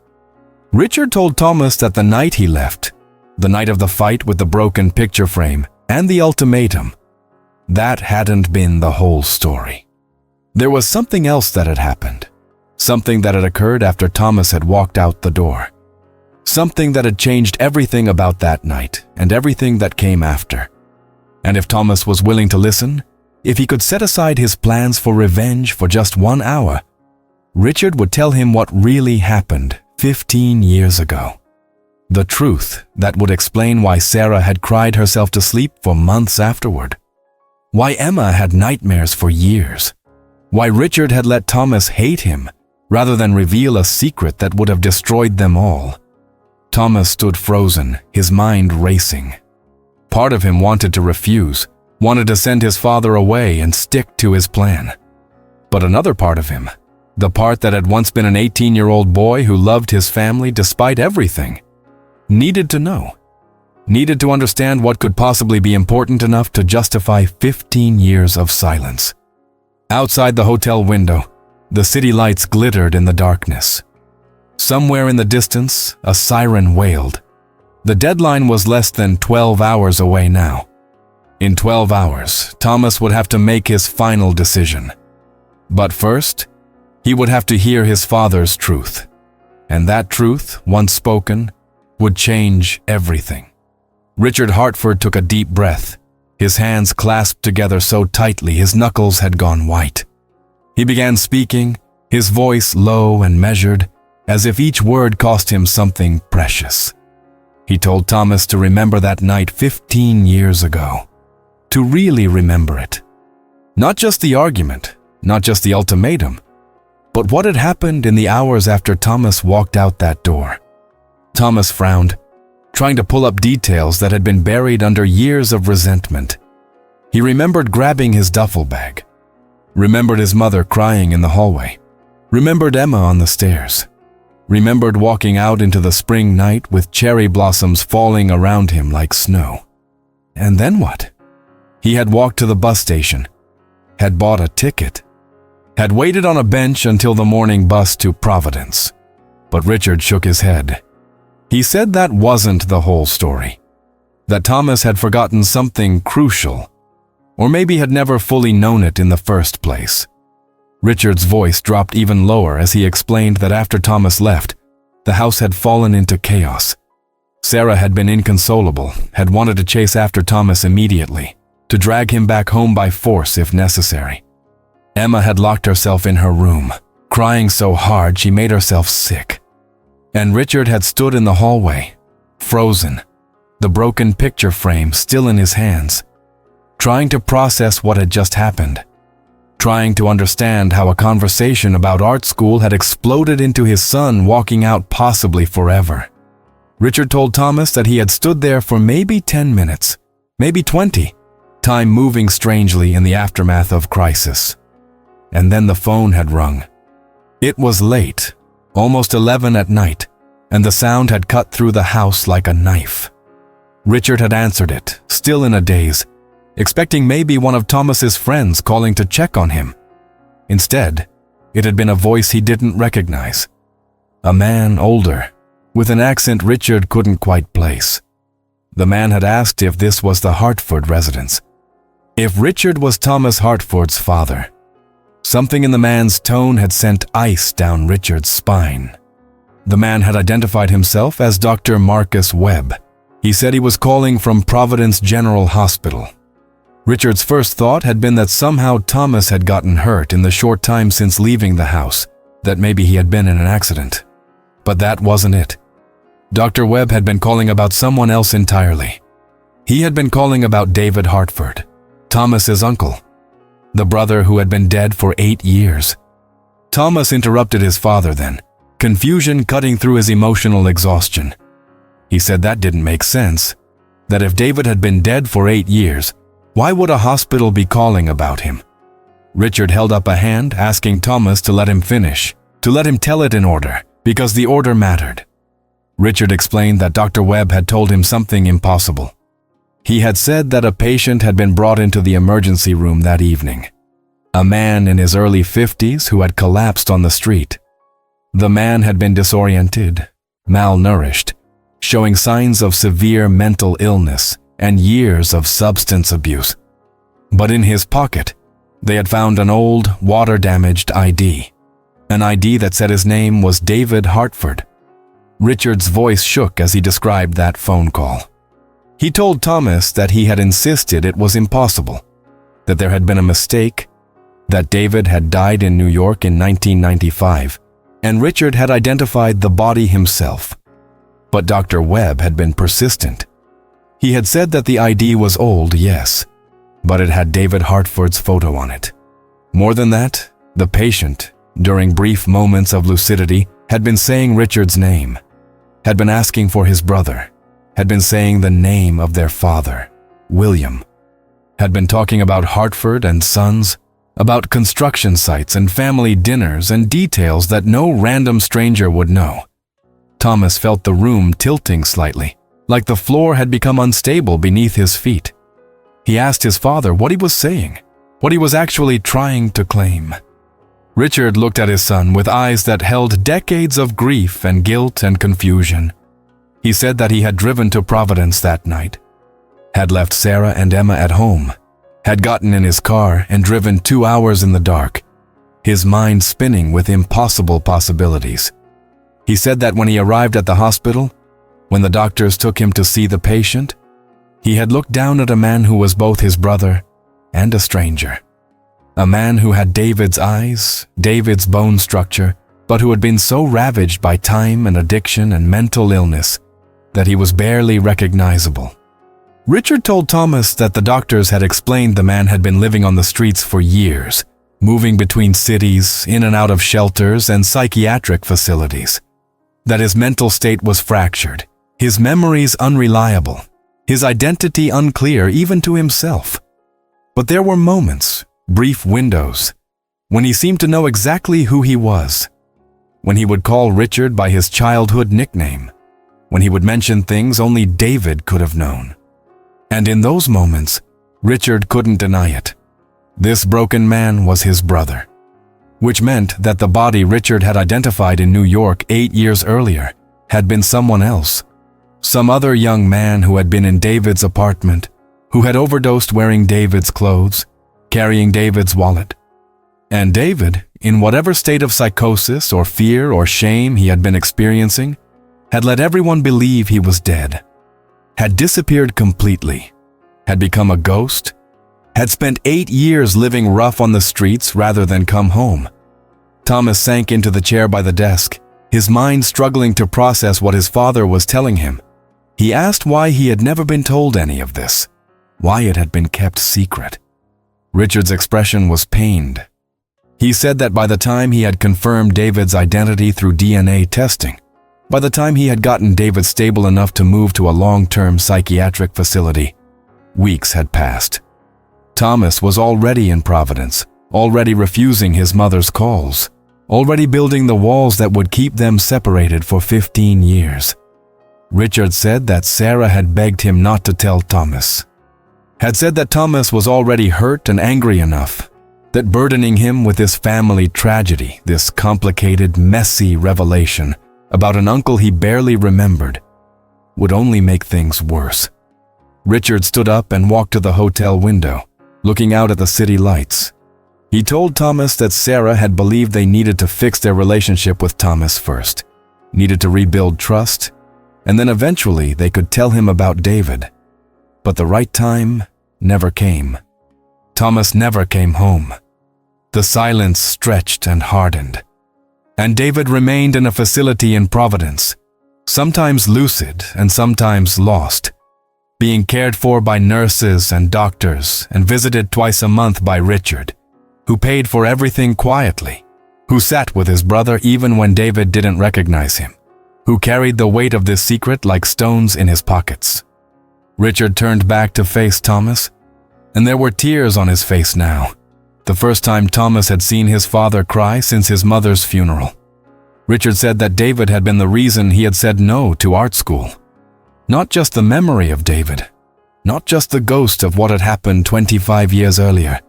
Richard told Thomas that the night he left, the night of the fight with the broken picture frame and the ultimatum, that hadn't been the whole story. There was something else that had happened, something that had occurred after Thomas had walked out the door, something that had changed everything about that night and everything that came after. And if Thomas was willing to listen, if he could set aside his plans for revenge for just 1 hour, Richard would tell him what really happened 15 years ago. The truth that would explain why Sarah had cried herself to sleep for months afterward, why Emma had nightmares for years, why Richard had let Thomas hate him rather than reveal a secret that would have destroyed them all. Thomas stood frozen, his mind racing. Part of him wanted to refuse, wanted to send his father away and stick to his plan. But another part of him, the part that had once been an 18-year-old boy who loved his family despite everything, needed to know, needed to understand what could possibly be important enough to justify 15 years of silence. Outside the hotel window, the city lights glittered in the darkness. Somewhere in the distance, a siren wailed. The deadline was less than 12 hours away now. In 12 hours, Thomas would have to make his final decision. But first, he would have to hear his father's truth. And that truth, once spoken, would change everything. Richard Hartford took a deep breath, his hands clasped together so tightly his knuckles had gone white. He began speaking, his voice low and measured, as if each word cost him something precious. He told Thomas to remember that night 15 years ago, to really remember it. Not just the argument, not just the ultimatum, but what had happened in the hours after Thomas walked out that door. Thomas frowned, trying to pull up details that had been buried under years of resentment. He remembered grabbing his duffel bag, remembered his mother crying in the hallway, remembered Emma on the stairs, remembered walking out into the spring night with cherry blossoms falling around him like snow. And then what? He had walked to the bus station, had bought a ticket, had waited on a bench until the morning bus to Providence. But Richard shook his head. He said that wasn't the whole story, that Thomas had forgotten something crucial, or maybe had never fully known it in the first place. Richard's voice dropped even lower as he explained that after Thomas left, the house had fallen into chaos. Sarah had been inconsolable, had wanted to chase after Thomas immediately, to drag him back home by force if necessary. Emma had locked herself in her room, crying so hard she made herself sick. And Richard had stood in the hallway, frozen, the broken picture frame still in his hands, trying to process what had just happened, trying to understand how a conversation about art school had exploded into his son walking out possibly forever. Richard told Thomas that he had stood there for maybe 10 minutes, maybe 20, time moving strangely in the aftermath of crisis. And then the phone had rung. It was late, almost 11 at night, and the sound had cut through the house like a knife. Richard had answered it, still in a daze, expecting maybe one of Thomas's friends calling to check on him. Instead, it had been a voice he didn't recognize. A man older, with an accent Richard couldn't quite place. The man had asked if this was the Hartford residence, if Richard was Thomas Hartford's father. Something in the man's tone had sent ice down Richard's spine. The man had identified himself as Dr. Marcus Webb. He said he was calling from Providence General Hospital. Richard's first thought had been that somehow Thomas had gotten hurt in the short time since leaving the house, that maybe he had been in an accident. But that wasn't it. Dr. Webb had been calling about someone else entirely. He had been calling about David Hartford, Thomas's uncle, the brother who had been dead for 8 years. Thomas interrupted his father then, confusion cutting through his emotional exhaustion. He said that didn't make sense, that if David had been dead for 8 years, why would a hospital be calling about him? Richard held up a hand, asking Thomas to let him finish, to let him tell it in order, because the order mattered. Richard explained that Dr. Webb had told him something impossible. He had said that a patient had been brought into the emergency room that evening. A man in his early 50s who had collapsed on the street. The man had been disoriented, malnourished, showing signs of severe mental illness and years of substance abuse. But in his pocket, they had found an old, water-damaged ID. An ID that said his name was David Hartford. Richard's voice shook as he described that phone call. He told Thomas that he had insisted it was impossible, that there had been a mistake, that David had died in New York in 1995, and Richard had identified the body himself. But Dr. Webb had been persistent. He had said that the ID was old, yes, but it had David Hartford's photo on it. More than that, the patient, during brief moments of lucidity, had been saying Richard's name, had been asking for his brother, had been saying the name of their father, William, had been talking about Hartford and Sons, about construction sites and family dinners and details that no random stranger would know. Thomas felt the room tilting slightly, like the floor had become unstable beneath his feet. He asked his father what he was saying, what he was actually trying to claim. Richard looked at his son with eyes that held decades of grief and guilt and confusion. He said that he had driven to Providence that night, had left Sarah and Emma at home, had gotten in his car and driven 2 hours in the dark, his mind spinning with impossible possibilities. He said that when he arrived at the hospital, when the doctors took him to see the patient, he had looked down at a man who was both his brother and a stranger. A man who had David's eyes, David's bone structure, but who had been so ravaged by time and addiction and mental illness that he was barely recognizable. Richard told Thomas that the doctors had explained the man had been living on the streets for years, moving between cities, in and out of shelters and psychiatric facilities. That his mental state was fractured, his memories unreliable, his identity unclear even to himself. But there were moments, brief windows, when he seemed to know exactly who he was, when he would call Richard by his childhood nickname, when he would mention things only David could have known. And in those moments, Richard couldn't deny it. This broken man was his brother, which meant that the body Richard had identified in New York 8 years earlier had been someone else, some other young man who had been in David's apartment, who had overdosed wearing David's clothes, carrying David's wallet. And David, in whatever state of psychosis or fear or shame he had been experiencing, had let everyone believe he was dead, had disappeared completely, had become a ghost, had spent 8 years living rough on the streets rather than come home. Thomas sank into the chair by the desk, his mind struggling to process what his father was telling him. He asked why he had never been told any of this, why it had been kept secret. Richard's expression was pained. He said that by the time he had confirmed David's identity through DNA testing, by the time he had gotten David stable enough to move to a long-term psychiatric facility, weeks had passed. Thomas was already in Providence, already refusing his mother's calls, already building the walls that would keep them separated for 15 years. Richard said that Sarah had begged him not to tell Thomas, had said that Thomas was already hurt and angry enough, that burdening him with this family tragedy, this complicated, messy revelation about an uncle he barely remembered, would only make things worse. Richard stood up and walked to the hotel window, looking out at the city lights. He told Thomas that Sarah had believed they needed to fix their relationship with Thomas first, needed to rebuild trust, and then eventually they could tell him about David. But the right time never came. Thomas never came home. The silence stretched and hardened. And David remained in a facility in Providence, sometimes lucid and sometimes lost, being cared for by nurses and doctors and visited twice a month by Richard, who paid for everything quietly, who sat with his brother even when David didn't recognize him, who carried the weight of this secret like stones in his pockets. Richard turned back to face Thomas, and there were tears on his face now, the first time Thomas had seen his father cry since his mother's funeral. Richard said that David had been the reason he had said no to art school. Not just the memory of David, not just the ghost of what had happened 25 years earlier,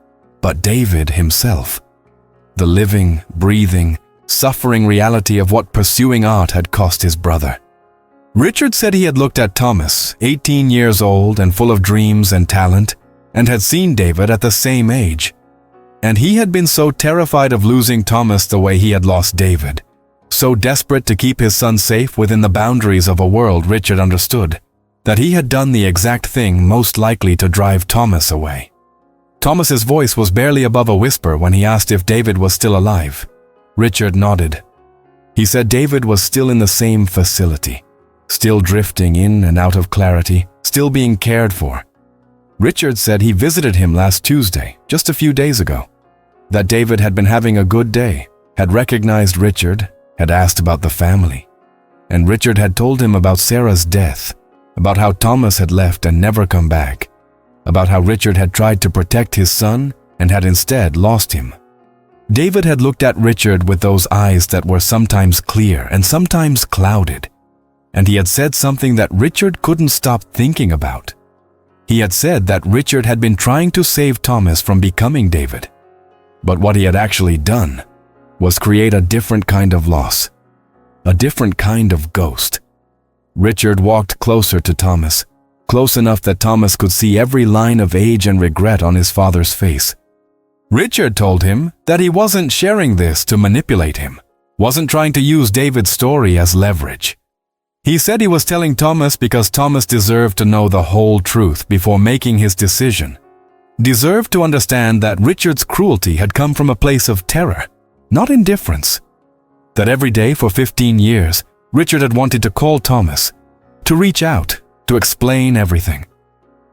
but David himself. The living, breathing, suffering reality of what pursuing art had cost his brother. Richard said he had looked at Thomas, 18 years old and full of dreams and talent, and had seen David at the same age. And he had been so terrified of losing Thomas the way he had lost David, so desperate to keep his son safe within the boundaries of a world Richard understood, that he had done the exact thing most likely to drive Thomas away. Thomas's voice was barely above a whisper when he asked if David was still alive. Richard nodded. He said David was still in the same facility, still drifting in and out of clarity, still being cared for. Richard said he visited him last Tuesday, just a few days ago, that David had been having a good day, had recognized Richard, had asked about the family, and Richard had told him about Sarah's death, about how Thomas had left and never come back, about how Richard had tried to protect his son and had instead lost him. David had looked at Richard with those eyes that were sometimes clear and sometimes clouded, and he had said something that Richard couldn't stop thinking about. He had said that Richard had been trying to save Thomas from becoming David, but what he had actually done was create a different kind of loss, a different kind of ghost. Richard walked closer to Thomas, close enough that Thomas could see every line of age and regret on his father's face. Richard told him that he wasn't sharing this to manipulate him, wasn't trying to use David's story as leverage. He said he was telling Thomas because Thomas deserved to know the whole truth before making his decision, deserved to understand that Richard's cruelty had come from a place of terror, not indifference. That every day for 15 years, Richard had wanted to call Thomas, to reach out, to explain everything.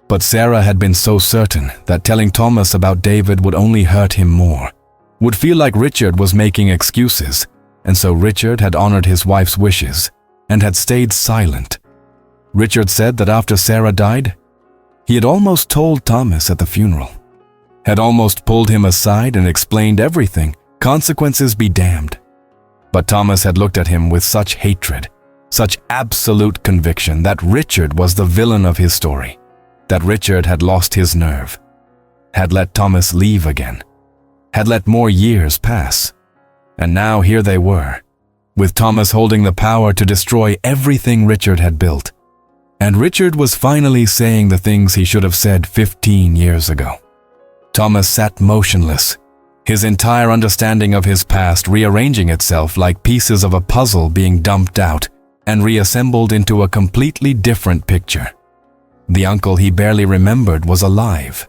But Sarah had been so certain that telling Thomas about David would only hurt him more, would feel like Richard was making excuses, and so Richard had honored his wife's wishes and had stayed silent. Richard said that after Sarah died, he had almost told Thomas at the funeral, had almost pulled him aside and explained everything, consequences be damned. But Thomas had looked at him with such hatred, such absolute conviction that Richard was the villain of his story, that Richard had lost his nerve, had let Thomas leave again, had let more years pass. And now here they were, with Thomas holding the power to destroy everything Richard had built. And Richard was finally saying the things he should have said 15 years ago. Thomas sat motionless, his entire understanding of his past rearranging itself like pieces of a puzzle being dumped out and reassembled into a completely different picture. The uncle he barely remembered was alive,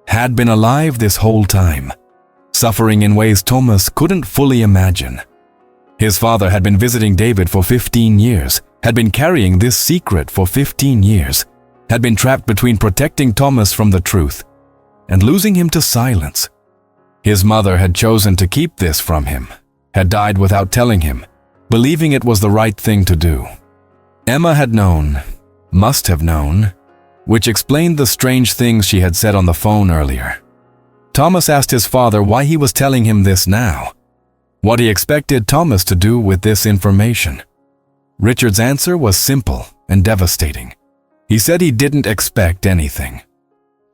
had been alive this whole time, suffering in ways Thomas couldn't fully imagine. His father had been visiting David for 15 years, had been carrying this secret for 15 years, had been trapped between protecting Thomas from the truth and losing him to silence. His mother had chosen to keep this from him, had died without telling him, believing it was the right thing to do. Emma had known, must have known, which explained the strange things she had said on the phone earlier. Thomas asked his father why he was telling him this now, what he expected Thomas to do with this information. Richard's answer was simple and devastating. He said he didn't expect anything,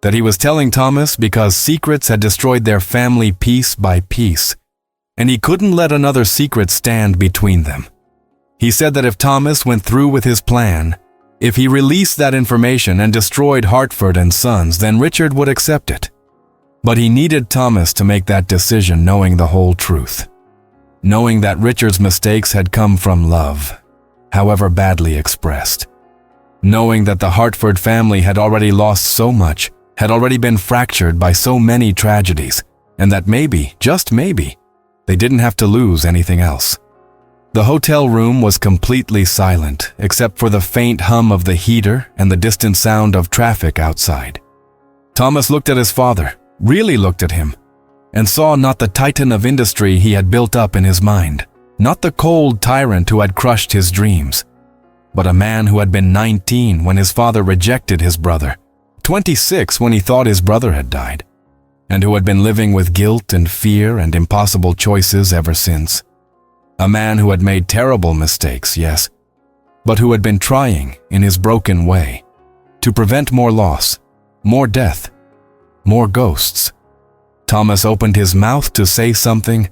that he was telling Thomas because secrets had destroyed their family piece by piece, and he couldn't let another secret stand between them. He said that if Thomas went through with his plan, if he released that information and destroyed Hartford and Sons, then Richard would accept it. But he needed Thomas to make that decision knowing the whole truth, knowing that Richard's mistakes had come from love, however badly expressed, knowing that the Hartford family had already lost so much, had already been fractured by so many tragedies, and that maybe, just maybe, they didn't have to lose anything else. The hotel room was completely silent, except for the faint hum of the heater and the distant sound of traffic outside. Thomas looked at his father, really looked at him, and saw not the titan of industry he had built up in his mind, not the cold tyrant who had crushed his dreams, but a man who had been 19 when his father rejected his brother, 26 when he thought his brother had died, and who had been living with guilt and fear and impossible choices ever since. A man who had made terrible mistakes, yes, but who had been trying, in his broken way, to prevent more loss, more death, more ghosts. Thomas opened his mouth to say something,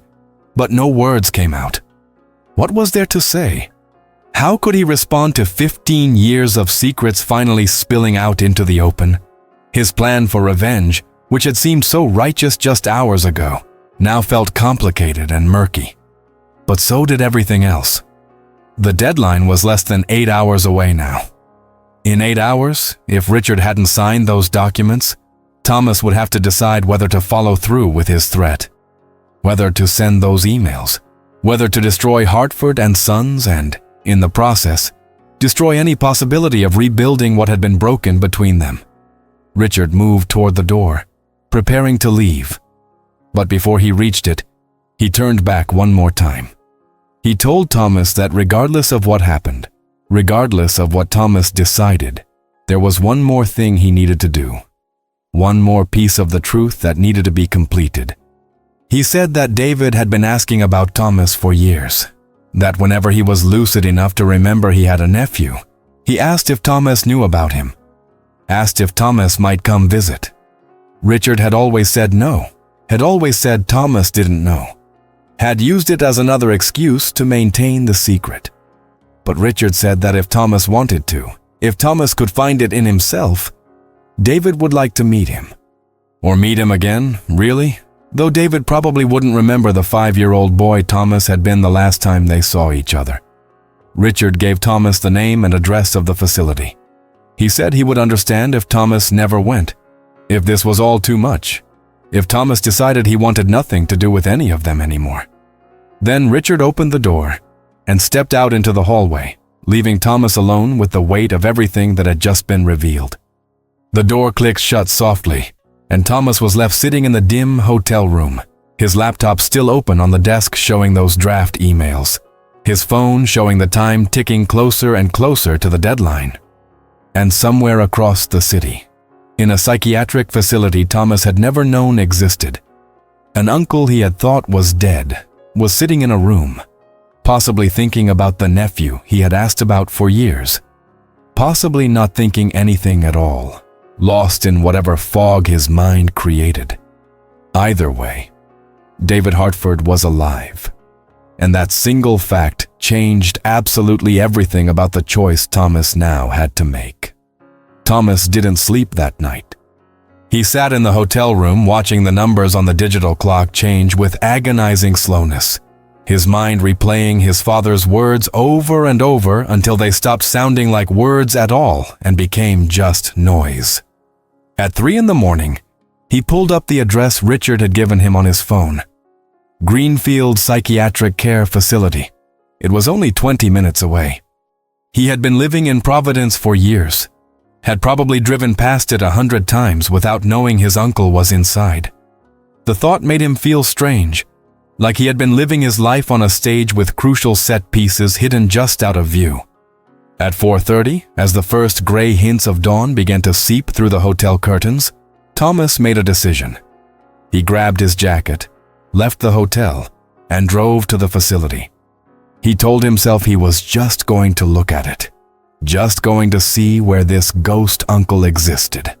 but no words came out. What was there to say? How could he respond to 15 years of secrets finally spilling out into the open? His plan for revenge, which had seemed so righteous just hours ago, now felt complicated and murky. But so did everything else. The deadline was less than 8 hours away now. In 8 hours, if Richard hadn't signed those documents, Thomas would have to decide whether to follow through with his threat, whether to send those emails, whether to destroy Hartford and Sons and, in the process, destroy any possibility of rebuilding what had been broken between them. Richard moved toward the door, preparing to leave. But before he reached it, he turned back one more time. He told Thomas that regardless of what happened, regardless of what Thomas decided, there was one more thing he needed to do. One more piece of the truth that needed to be completed. He said that David had been asking about Thomas for years, that whenever he was lucid enough to remember he had a nephew, he asked if Thomas knew about him, asked if Thomas might come visit. Richard had always said no, had always said Thomas didn't know, had used it as another excuse to maintain the secret. But Richard said that if Thomas wanted to, if Thomas could find it in himself, David would like to meet him. Or meet him again, really? Though David probably wouldn't remember the 5-year-old boy Thomas had been the last time they saw each other. Richard gave Thomas the name and address of the facility. He said he would understand if Thomas never went, if this was all too much, if Thomas decided he wanted nothing to do with any of them anymore. Then Richard opened the door and stepped out into the hallway, leaving Thomas alone with the weight of everything that had just been revealed. The door clicked shut softly, and Thomas was left sitting in the dim hotel room, his laptop still open on the desk showing those draft emails, his phone showing the time ticking closer and closer to the deadline. And somewhere across the city, in a psychiatric facility Thomas had never known existed, an uncle he had thought was dead was sitting in a room, possibly thinking about the nephew he had asked about for years, possibly not thinking anything at all, lost in whatever fog his mind created. Either way, David Hartford was alive, and that single fact changed absolutely everything about the choice Thomas now had to make. Thomas didn't sleep that night. He sat in the hotel room watching the numbers on the digital clock change with agonizing slowness, his mind replaying his father's words over and over until they stopped sounding like words at all and became just noise. At 3 a.m, he pulled up the address Richard had given him on his phone. Greenfield Psychiatric Care Facility. It was only 20 minutes away. He had been living in Providence for years, had probably driven past it 100 times without knowing his uncle was inside. The thought made him feel strange, like he had been living his life on a stage with crucial set pieces hidden just out of view. At 4:30, as the first gray hints of dawn began to seep through the hotel curtains, Thomas made a decision. He grabbed his jacket, left the hotel, and drove to the facility. He told himself he was just going to look at it, just going to see where this ghost uncle existed.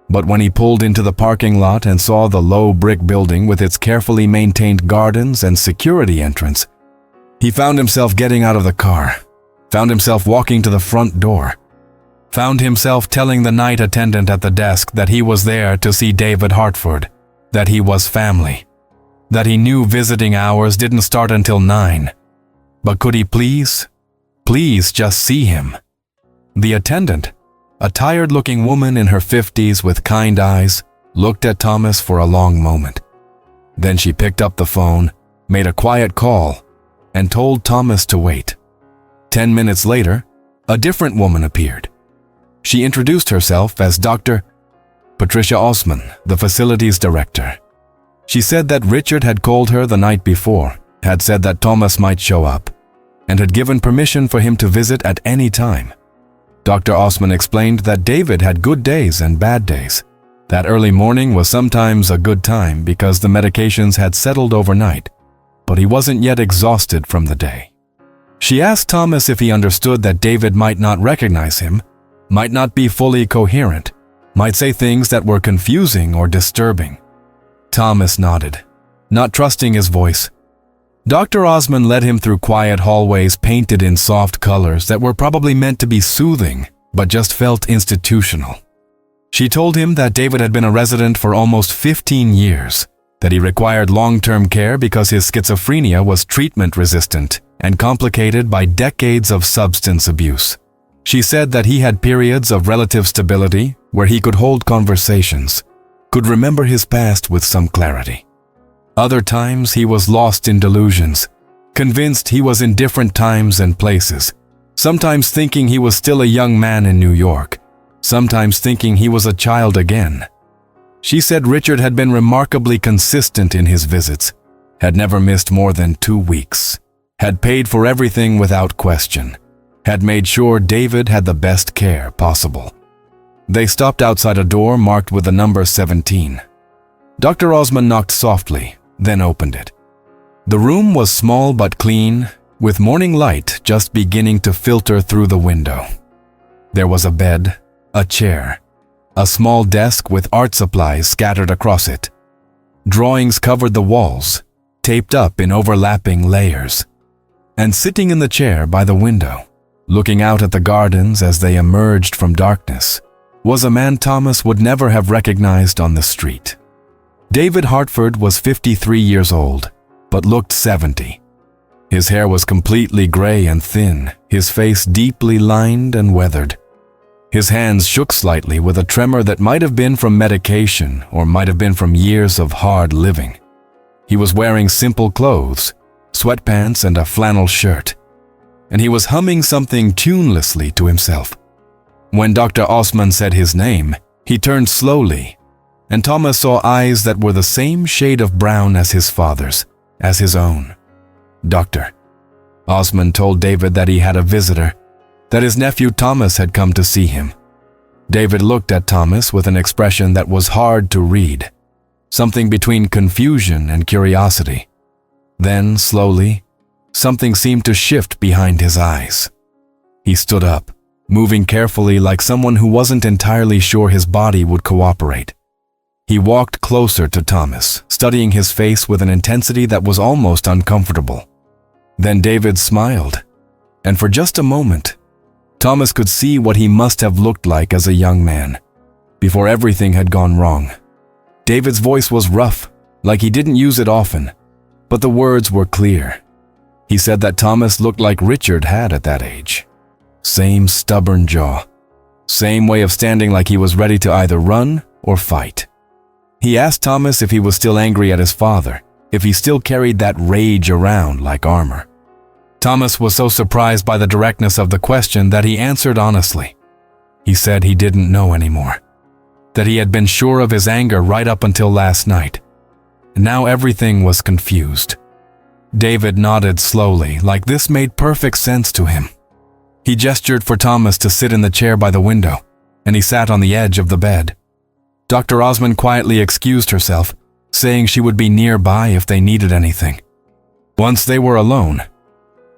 But when he pulled into the parking lot and saw the low brick building with its carefully maintained gardens and security entrance, he found himself getting out of the car, found himself walking to the front door, found himself telling the night attendant at the desk that he was there to see David Hartford, that he was family, that he knew visiting hours didn't start until 9. But could he please just see him? The attendant, a tired-looking woman in her 50s with kind eyes, looked at Thomas for a long moment. Then she picked up the phone, made a quiet call, and told Thomas to wait. 10 minutes later, a different woman appeared. She introduced herself as Dr. Patricia Osman, the facilities director. She said that Richard had called her the night before, had said that Thomas might show up, and had given permission for him to visit at any time. Dr. Osman explained that David had good days and bad days. That early morning was sometimes a good time because the medications had settled overnight, but he wasn't yet exhausted from the day. She asked Thomas if he understood that David might not recognize him, might not be fully coherent, might say things that were confusing or disturbing. Thomas nodded, not trusting his voice. Dr. Osman led him through quiet hallways painted in soft colors that were probably meant to be soothing, but just felt institutional. She told him that David had been a resident for almost 15 years, that he required long-term care because his schizophrenia was treatment-resistant and complicated by decades of substance abuse. She said that he had periods of relative stability where he could hold conversations, could remember his past with some clarity. Other times he was lost in delusions, convinced he was in different times and places, sometimes thinking he was still a young man in New York, sometimes thinking he was a child again. She said Richard had been remarkably consistent in his visits, had never missed more than 2 weeks, had paid for everything without question, had made sure David had the best care possible. They stopped outside a door marked with the number 17. Dr. Osman knocked softly, then opened it. The room was small but clean, with morning light just beginning to filter through the window. There was a bed, a chair, a small desk with art supplies scattered across it. Drawings covered the walls, taped up in overlapping layers. And sitting in the chair by the window, looking out at the gardens as they emerged from darkness, was a man Thomas would never have recognized on the street. David Hartford was 53 years old, but looked 70. His hair was completely gray and thin, his face deeply lined and weathered. His hands shook slightly with a tremor that might have been from medication or might have been from years of hard living. He was wearing simple clothes, sweatpants and a flannel shirt, and he was humming something tunelessly to himself. When Dr. Osman said his name, he turned slowly, and Thomas saw eyes that were the same shade of brown as his father's, as his own. Doctor. Osman told David that he had a visitor, that his nephew Thomas had come to see him. David looked at Thomas with an expression that was hard to read, something between confusion and curiosity. Then, slowly, something seemed to shift behind his eyes. He stood up, moving carefully like someone who wasn't entirely sure his body would cooperate. He walked closer to Thomas, studying his face with an intensity that was almost uncomfortable. Then David smiled, and for just a moment, Thomas could see what he must have looked like as a young man, before everything had gone wrong. David's voice was rough, like he didn't use it often, but the words were clear. He said that Thomas looked like Richard had at that age. Same stubborn jaw, same way of standing like he was ready to either run or fight. He asked Thomas if he was still angry at his father, if he still carried that rage around like armor. Thomas was so surprised by the directness of the question that he answered honestly. He said he didn't know anymore, that he had been sure of his anger right up until last night, and now everything was confused. David nodded slowly, like this made perfect sense to him. He gestured for Thomas to sit in the chair by the window, and he sat on the edge of the bed. Dr. Osman quietly excused herself, saying she would be nearby if they needed anything. Once they were alone,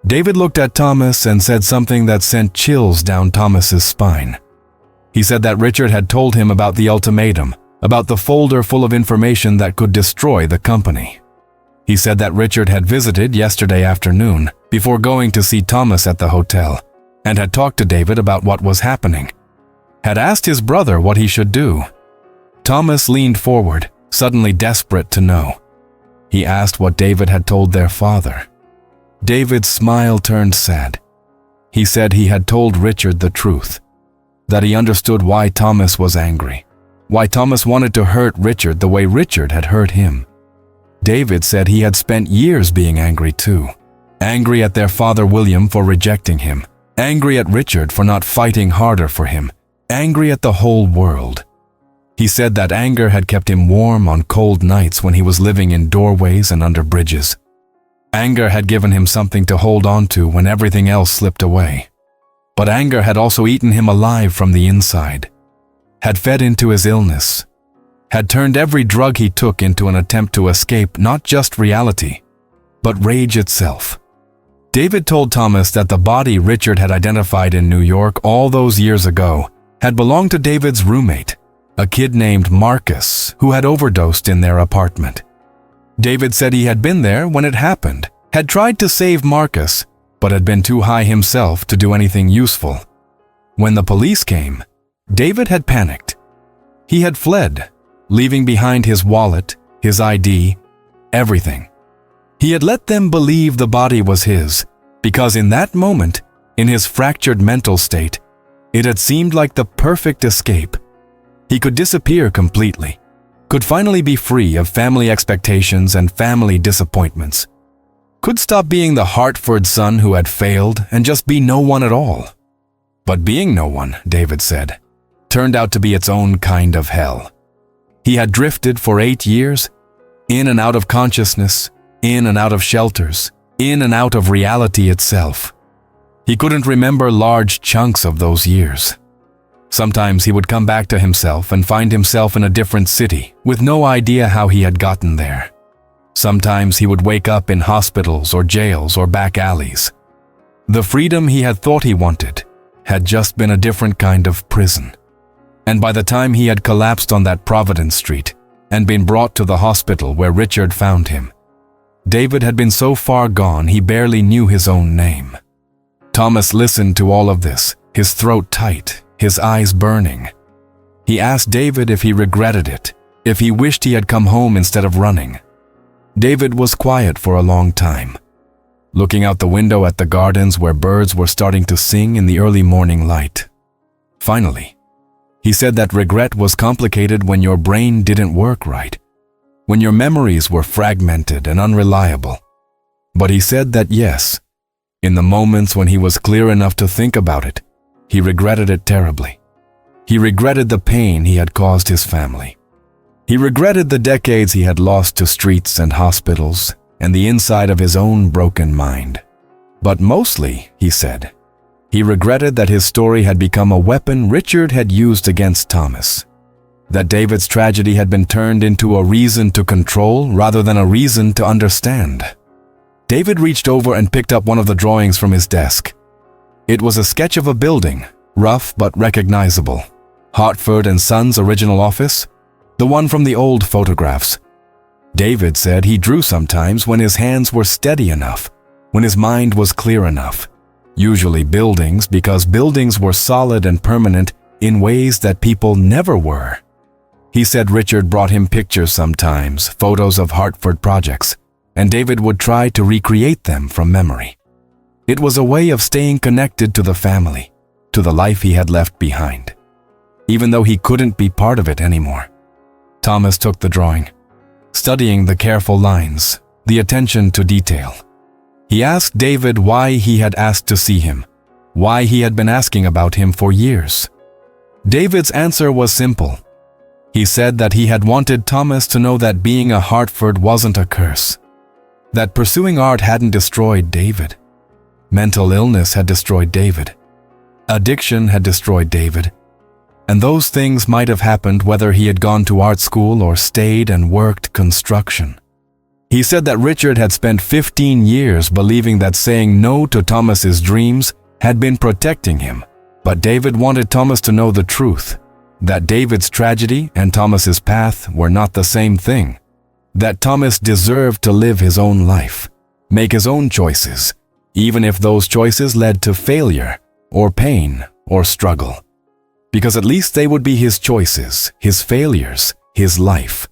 David looked at Thomas and said something that sent chills down Thomas's spine. He said that Richard had told him about the ultimatum, about the folder full of information that could destroy the company. He said that Richard had visited yesterday afternoon before going to see Thomas at the hotel, and had talked to David about what was happening, had asked his brother what he should do. Thomas leaned forward, suddenly desperate to know. He asked what David had told their father. David's smile turned sad. He said he had told Richard the truth, that he understood why Thomas was angry, why Thomas wanted to hurt Richard the way Richard had hurt him. David said he had spent years being angry too, angry at their father William for rejecting him, angry at Richard for not fighting harder for him, angry at the whole world. He said that anger had kept him warm on cold nights when he was living in doorways and under bridges. Anger had given him something to hold on to when everything else slipped away. But anger had also eaten him alive from the inside, had fed into his illness, had turned every drug he took into an attempt to escape not just reality, but rage itself. David told Thomas that the body Richard had identified in New York all those years ago had belonged to David's roommate, a kid named Marcus, who had overdosed in their apartment. David said he had been there when it happened, had tried to save Marcus, but had been too high himself to do anything useful. When the police came, David had panicked. He had fled, leaving behind his wallet, his ID, everything. He had let them believe the body was his, because in that moment, in his fractured mental state, it had seemed like the perfect escape. He could disappear completely, could finally be free of family expectations and family disappointments, could stop being the Hartford son who had failed and just be no one at all. But being no one, David said, turned out to be its own kind of hell. He had drifted for 8 years, in and out of consciousness, in and out of shelters, in and out of reality itself. He couldn't remember large chunks of those years. Sometimes he would come back to himself and find himself in a different city with no idea how he had gotten there. Sometimes he would wake up in hospitals or jails or back alleys. The freedom he had thought he wanted had just been a different kind of prison. And by the time he had collapsed on that Providence Street and been brought to the hospital where Richard found him, David had been so far gone he barely knew his own name. Thomas listened to all of this, his throat tight, his eyes burning. He asked David if he regretted it, if he wished he had come home instead of running. David was quiet for a long time, looking out the window at the gardens where birds were starting to sing in the early morning light. Finally, he said that regret was complicated when your brain didn't work right, when your memories were fragmented and unreliable. But he said that yes, in the moments when he was clear enough to think about it, he regretted it terribly. He regretted the pain he had caused his family. He regretted the decades he had lost to streets and hospitals and the inside of his own broken mind. But mostly, he said, he regretted that his story had become a weapon Richard had used against Thomas. That David's tragedy had been turned into a reason to control rather than a reason to understand. David reached over and picked up one of the drawings from his desk. It was a sketch of a building, rough but recognizable. Hartford and Sons' original office, the one from the old photographs. David said he drew sometimes when his hands were steady enough, when his mind was clear enough. Usually buildings, because buildings were solid and permanent in ways that people never were. He said Richard brought him pictures sometimes, photos of Hartford projects, and David would try to recreate them from memory. It was a way of staying connected to the family, to the life he had left behind, even though he couldn't be part of it anymore. Thomas took the drawing, studying the careful lines, the attention to detail. He asked David why he had asked to see him, why he had been asking about him for years. David's answer was simple. He said that he had wanted Thomas to know that being a Hartford wasn't a curse, that pursuing art hadn't destroyed David. Mental illness had destroyed David. Addiction had destroyed David. And those things might have happened whether he had gone to art school or stayed and worked construction. He said that Richard had spent 15 years believing that saying no to Thomas's dreams had been protecting him, but David wanted Thomas to know the truth, that David's tragedy and Thomas's path were not the same thing, that Thomas deserved to live his own life, make his own choices, even if those choices led to failure or pain or struggle. Because at least they would be his choices, his failures, his life.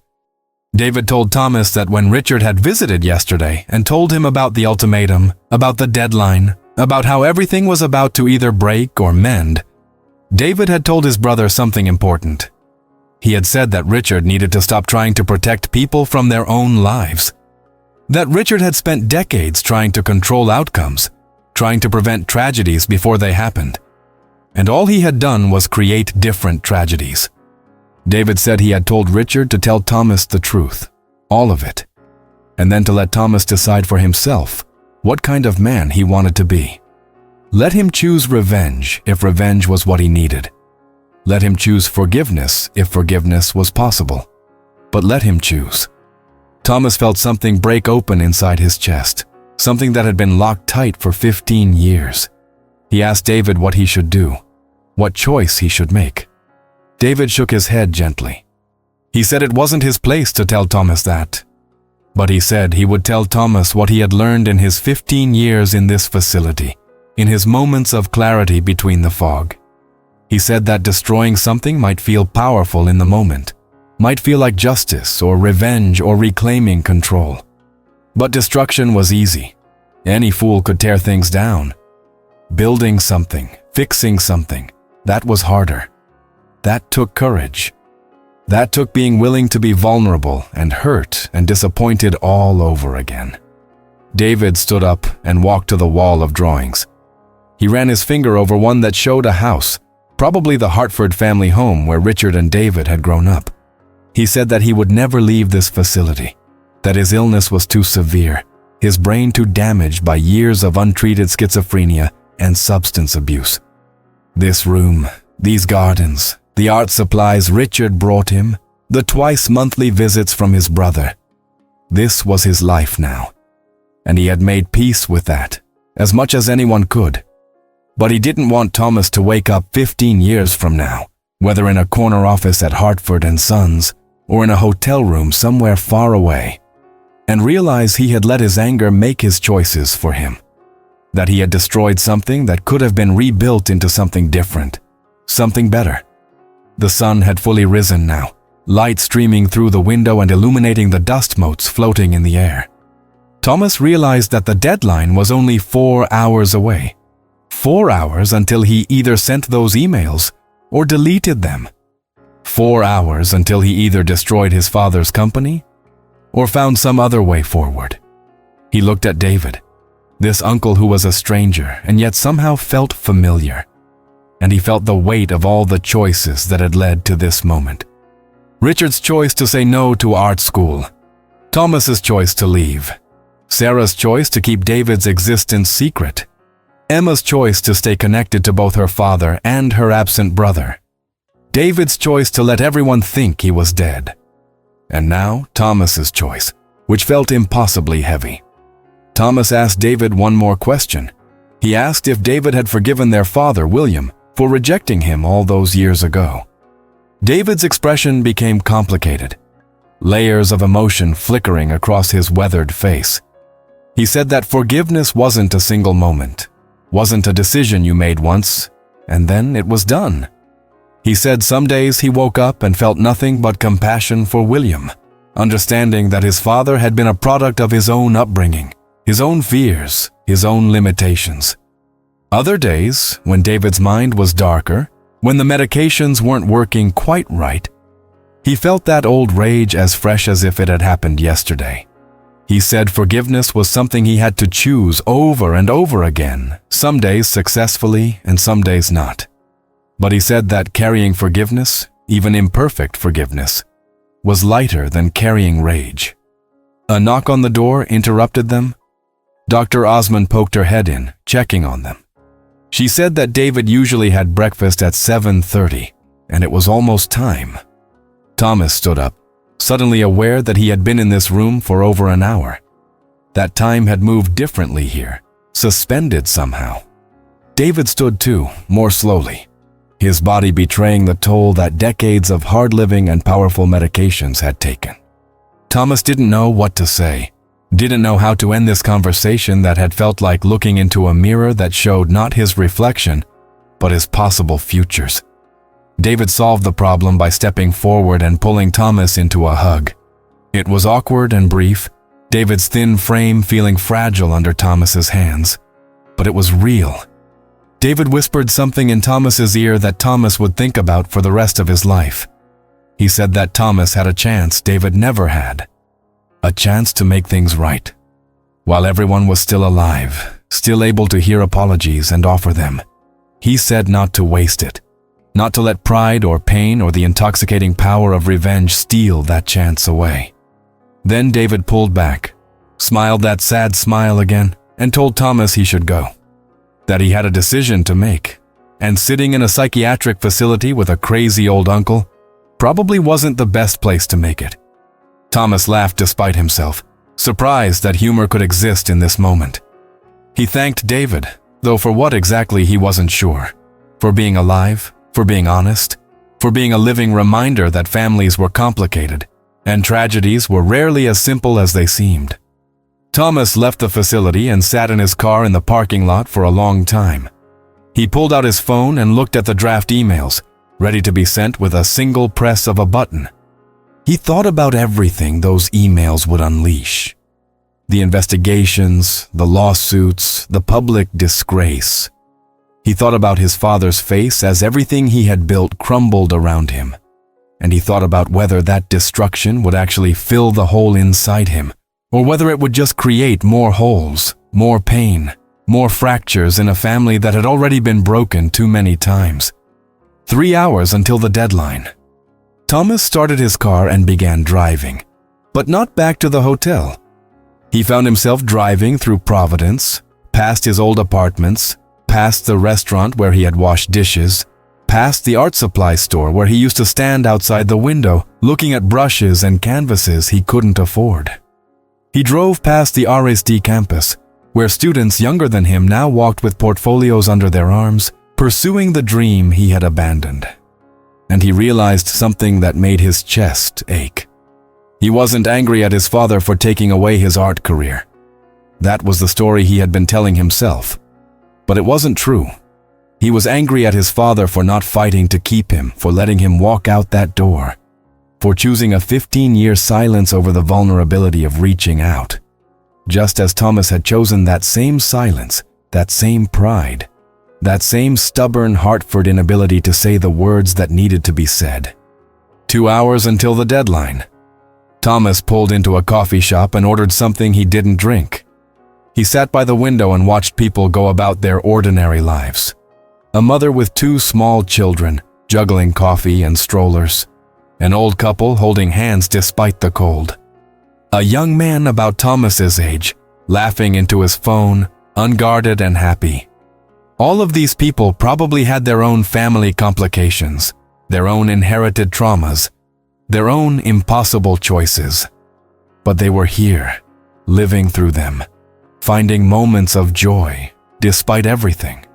David told Thomas that when Richard had visited yesterday and told him about the ultimatum, about the deadline, about how everything was about to either break or mend, David had told his brother something important. He had said that Richard needed to stop trying to protect people from their own lives. That Richard had spent decades trying to control outcomes, trying to prevent tragedies before they happened. And all he had done was create different tragedies. David said he had told Richard to tell Thomas the truth, all of it, and then to let Thomas decide for himself what kind of man he wanted to be. Let him choose revenge if revenge was what he needed. Let him choose forgiveness if forgiveness was possible. But let him choose. Thomas felt something break open inside his chest, something that had been locked tight for 15 years. He asked David what he should do, what choice he should make. David shook his head gently. He said it wasn't his place to tell Thomas that, but he said he would tell Thomas what he had learned in his 15 years in this facility, in his moments of clarity between the fog. He said that destroying something might feel powerful in the moment, might feel like justice or revenge or reclaiming control. But destruction was easy. Any fool could tear things down. Building something, fixing something, that was harder. That took courage. That took being willing to be vulnerable and hurt and disappointed all over again. David stood up and walked to the wall of drawings. He ran his finger over one that showed a house, probably the Hartford family home where Richard and David had grown up. He said that he would never leave this facility, that his illness was too severe, his brain too damaged by years of untreated schizophrenia and substance abuse. This room, these gardens, the art supplies Richard brought him, the twice-monthly visits from his brother. This was his life now, and he had made peace with that, as much as anyone could. But he didn't want Thomas to wake up 15 years from now, whether in a corner office at Hartford & Sons or in a hotel room somewhere far away, and realize he had let his anger make his choices for him, that he had destroyed something that could have been rebuilt into something different, something better. The sun had fully risen now, light streaming through the window and illuminating the dust motes floating in the air. Thomas realized that the deadline was only 4 hours away. 4 hours until he either sent those emails or deleted them. 4 hours until he either destroyed his father's company or found some other way forward. He looked at David, this uncle who was a stranger and yet somehow felt familiar. And he felt the weight of all the choices that had led to this moment. Richard's choice to say no to art school, Thomas's choice to leave, Sarah's choice to keep David's existence secret, Emma's choice to stay connected to both her father and her absent brother, David's choice to let everyone think he was dead, and now Thomas's choice, which felt impossibly heavy. Thomas asked David one more question. He asked if David had forgiven their father, William, for rejecting him all those years ago. David's expression became complicated, layers of emotion flickering across his weathered face. He said that forgiveness wasn't a single moment, wasn't a decision you made once, and then it was done. He said some days he woke up and felt nothing but compassion for William, understanding that his father had been a product of his own upbringing, his own fears, his own limitations. Other days, when David's mind was darker, when the medications weren't working quite right, he felt that old rage as fresh as if it had happened yesterday. He said forgiveness was something he had to choose over and over again, some days successfully and some days not. But he said that carrying forgiveness, even imperfect forgiveness, was lighter than carrying rage. A knock on the door interrupted them. Dr. Osmond poked her head in, checking on them. She said that David usually had breakfast at 7:30, and it was almost time. Thomas stood up, suddenly aware that he had been in this room for over an hour. That time had moved differently here, suspended somehow. David stood too, more slowly, his body betraying the toll that decades of hard living and powerful medications had taken. Thomas didn't know what to say. Didn't know how to end this conversation that had felt like looking into a mirror that showed not his reflection, but his possible futures. David solved the problem by stepping forward and pulling Thomas into a hug. It was awkward and brief, David's thin frame feeling fragile under Thomas's hands. But it was real. David whispered something in Thomas's ear that Thomas would think about for the rest of his life. He said that Thomas had a chance David never had. A chance to make things right, While everyone was still alive, still able to hear apologies and offer them, he said not to waste it, not to let pride or pain or the intoxicating power of revenge steal that chance away. Then David pulled back, smiled that sad smile again, and told Thomas he should go, that he had a decision to make, and sitting in a psychiatric facility with a crazy old uncle probably wasn't the best place to make it. Thomas laughed despite himself, surprised that humor could exist in this moment. He thanked David, though for what exactly he wasn't sure. For being alive, for being honest, for being a living reminder that families were complicated, and tragedies were rarely as simple as they seemed. Thomas left the facility and sat in his car in the parking lot for a long time. He pulled out his phone and looked at the draft emails, ready to be sent with a single press of a button. He thought about everything those emails would unleash. The investigations, the lawsuits, the public disgrace. He thought about his father's face as everything he had built crumbled around him. And he thought about whether that destruction would actually fill the hole inside him, or whether it would just create more holes, more pain, more fractures in a family that had already been broken too many times. 3 hours until the deadline. Thomas started his car and began driving, but not back to the hotel. He found himself driving through Providence, past his old apartments, past the restaurant where he had washed dishes, past the art supply store where he used to stand outside the window looking at brushes and canvases he couldn't afford. He drove past the RSD campus, where students younger than him now walked with portfolios under their arms, pursuing the dream he had abandoned. And he realized something that made his chest ache. He wasn't angry at his father for taking away his art career. That was the story he had been telling himself. But it wasn't true. He was angry at his father for not fighting to keep him, for letting him walk out that door, for choosing a 15-year silence over the vulnerability of reaching out. Just as Thomas had chosen that same silence, that same pride, that same stubborn Hartford inability to say the words that needed to be said. 2 hours until the deadline. Thomas pulled into a coffee shop and ordered something he didn't drink. He sat by the window and watched people go about their ordinary lives. A mother with 2 small children, juggling coffee and strollers. An old couple holding hands despite the cold. A young man about Thomas's age, laughing into his phone, unguarded and happy. All of these people probably had their own family complications, their own inherited traumas, their own impossible choices. But they were here, living through them, finding moments of joy despite everything.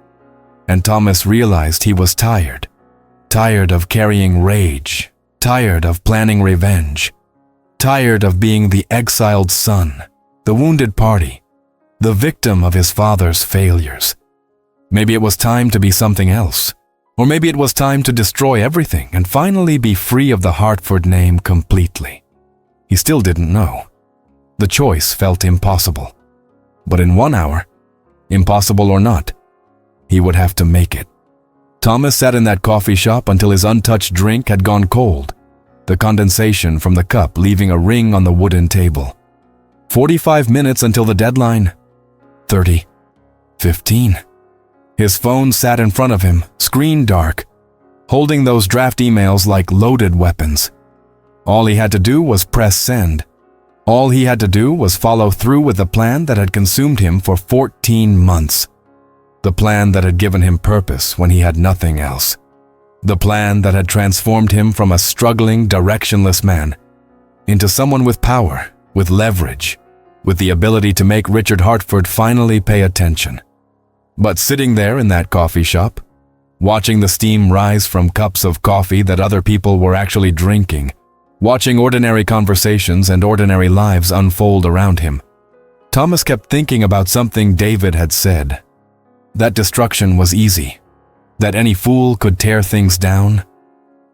And Thomas realized he was tired of carrying rage, tired of planning revenge, tired of being the exiled son, the wounded party, the victim of his father's failures. Maybe it was time to be something else, or maybe it was time to destroy everything and finally be free of the Hartford name completely. He still didn't know. The choice felt impossible. But in 1 hour, impossible or not, he would have to make it. Thomas sat in that coffee shop until his untouched drink had gone cold, the condensation from the cup leaving a ring on the wooden table. 45 minutes until the deadline. 30. 15. His phone sat in front of him, screen dark, holding those draft emails like loaded weapons. All he had to do was press send. All he had to do was follow through with the plan that had consumed him for 14 months. The plan that had given him purpose when he had nothing else. The plan that had transformed him from a struggling, directionless man into someone with power, with leverage, with the ability to make Richard Hartford finally pay attention. But sitting there in that coffee shop, watching the steam rise from cups of coffee that other people were actually drinking, watching ordinary conversations and ordinary lives unfold around him, Thomas kept thinking about something David had said. That destruction was easy, that any fool could tear things down.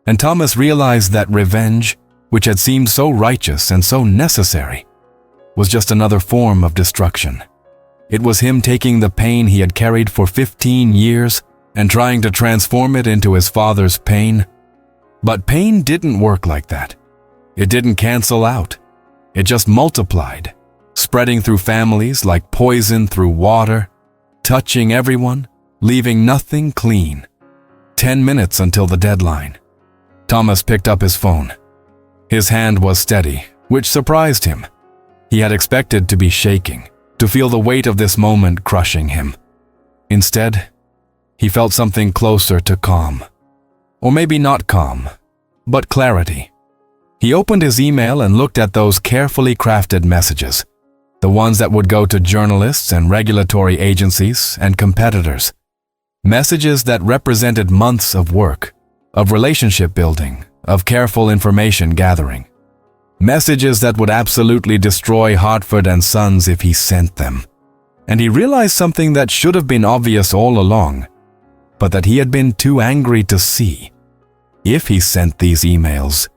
And Thomas realized that revenge, which had seemed so righteous and so necessary, was just another form of destruction. It was him taking the pain he had carried for 15 years and trying to transform it into his father's pain. But pain didn't work like that. It didn't cancel out. It just multiplied, spreading through families like poison through water, touching everyone, leaving nothing clean. 10 minutes until the deadline. Thomas picked up his phone. His hand was steady, which surprised him. He had expected to be shaking, to feel the weight of this moment crushing him. Instead, he felt something closer to calm. Or maybe not calm, but clarity. He opened his email and looked at those carefully crafted messages, the ones that would go to journalists and regulatory agencies and competitors. Messages that represented months of work, of relationship building, of careful information gathering. Messages that would absolutely destroy Hartford and Sons if he sent them. And he realized something that should have been obvious all along, but that he had been too angry to see. If he sent these emails,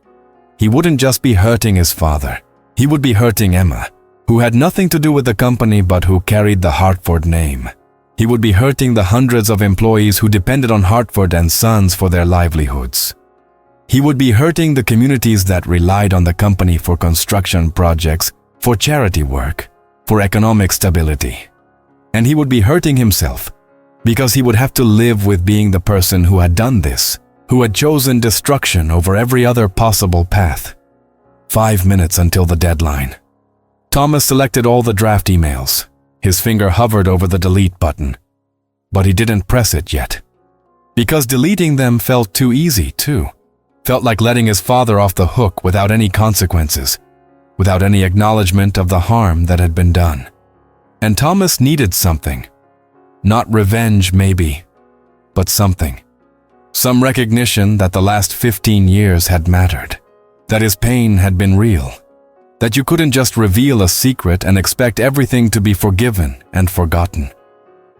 he wouldn't just be hurting his father. He would be hurting Emma, who had nothing to do with the company but who carried the Hartford name. He would be hurting the hundreds of employees who depended on Hartford and Sons for their livelihoods. He would be hurting the communities that relied on the company for construction projects, for charity work, for economic stability. And he would be hurting himself, because he would have to live with being the person who had done this, who had chosen destruction over every other possible path. 5 minutes until the deadline. Thomas selected all the draft emails. His finger hovered over the delete button, but he didn't press it yet. Because deleting them felt too easy, too. Felt like letting his father off the hook without any consequences, without any acknowledgement of the harm that had been done. And Thomas needed something. Not revenge, maybe, but something. Some recognition that the last 15 years had mattered, that his pain had been real, that you couldn't just reveal a secret and expect everything to be forgiven and forgotten.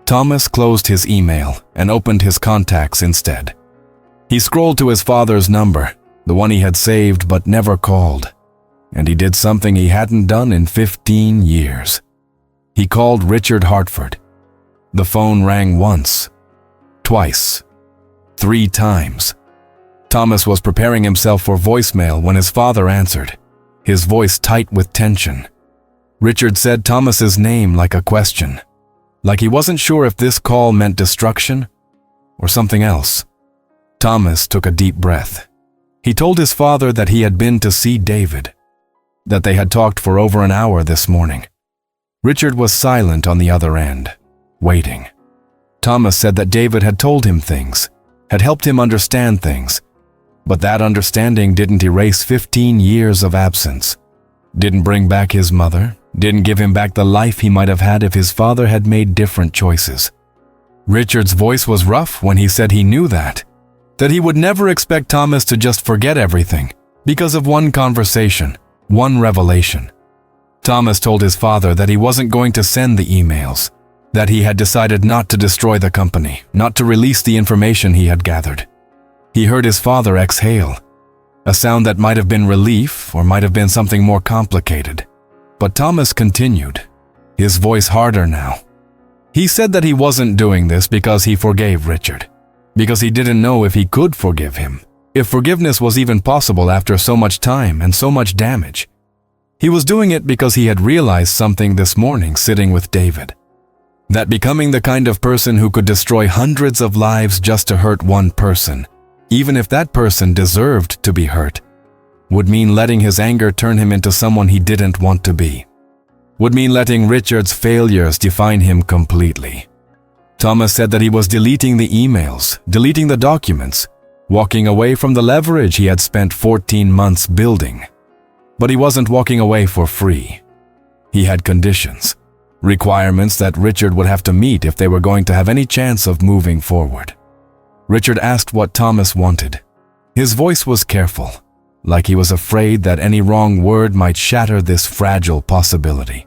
Thomas closed his email and opened his contacts instead. He scrolled to his father's number, the one he had saved but never called, and he did something he hadn't done in 15 years. He called Richard Hartford. The phone rang once, twice, 3 times. Thomas was preparing himself for voicemail when his father answered, his voice tight with tension. Richard said Thomas's name like a question, like he wasn't sure if this call meant destruction or something else. Thomas took a deep breath. He told his father that he had been to see David, that they had talked for over an hour this morning. Richard was silent on the other end, waiting. Thomas said that David had told him things, had helped him understand things, but that understanding didn't erase 15 years of absence, didn't bring back his mother, didn't give him back the life he might have had if his father had made different choices. Richard's voice was rough when he said he knew that he would never expect Thomas to just forget everything because of one conversation, one revelation. Thomas told his father that he wasn't going to send the emails, that he had decided not to destroy the company, not to release the information he had gathered. He heard his father exhale, a sound that might have been relief or might have been something more complicated. But Thomas continued, his voice harder now. He said that he wasn't doing this because he forgave Richard, because he didn't know if he could forgive him, if forgiveness was even possible after so much time and so much damage. He was doing it because he had realized something this morning sitting with David, that becoming the kind of person who could destroy hundreds of lives just to hurt one person, even if that person deserved to be hurt, would mean letting his anger turn him into someone he didn't want to be, would mean letting Richard's failures define him completely. Thomas said that he was deleting the emails, deleting the documents, walking away from the leverage he had spent 14 months building. But he wasn't walking away for free. He had conditions, requirements that Richard would have to meet if they were going to have any chance of moving forward. Richard asked what Thomas wanted. His voice was careful, like he was afraid that any wrong word might shatter this fragile possibility.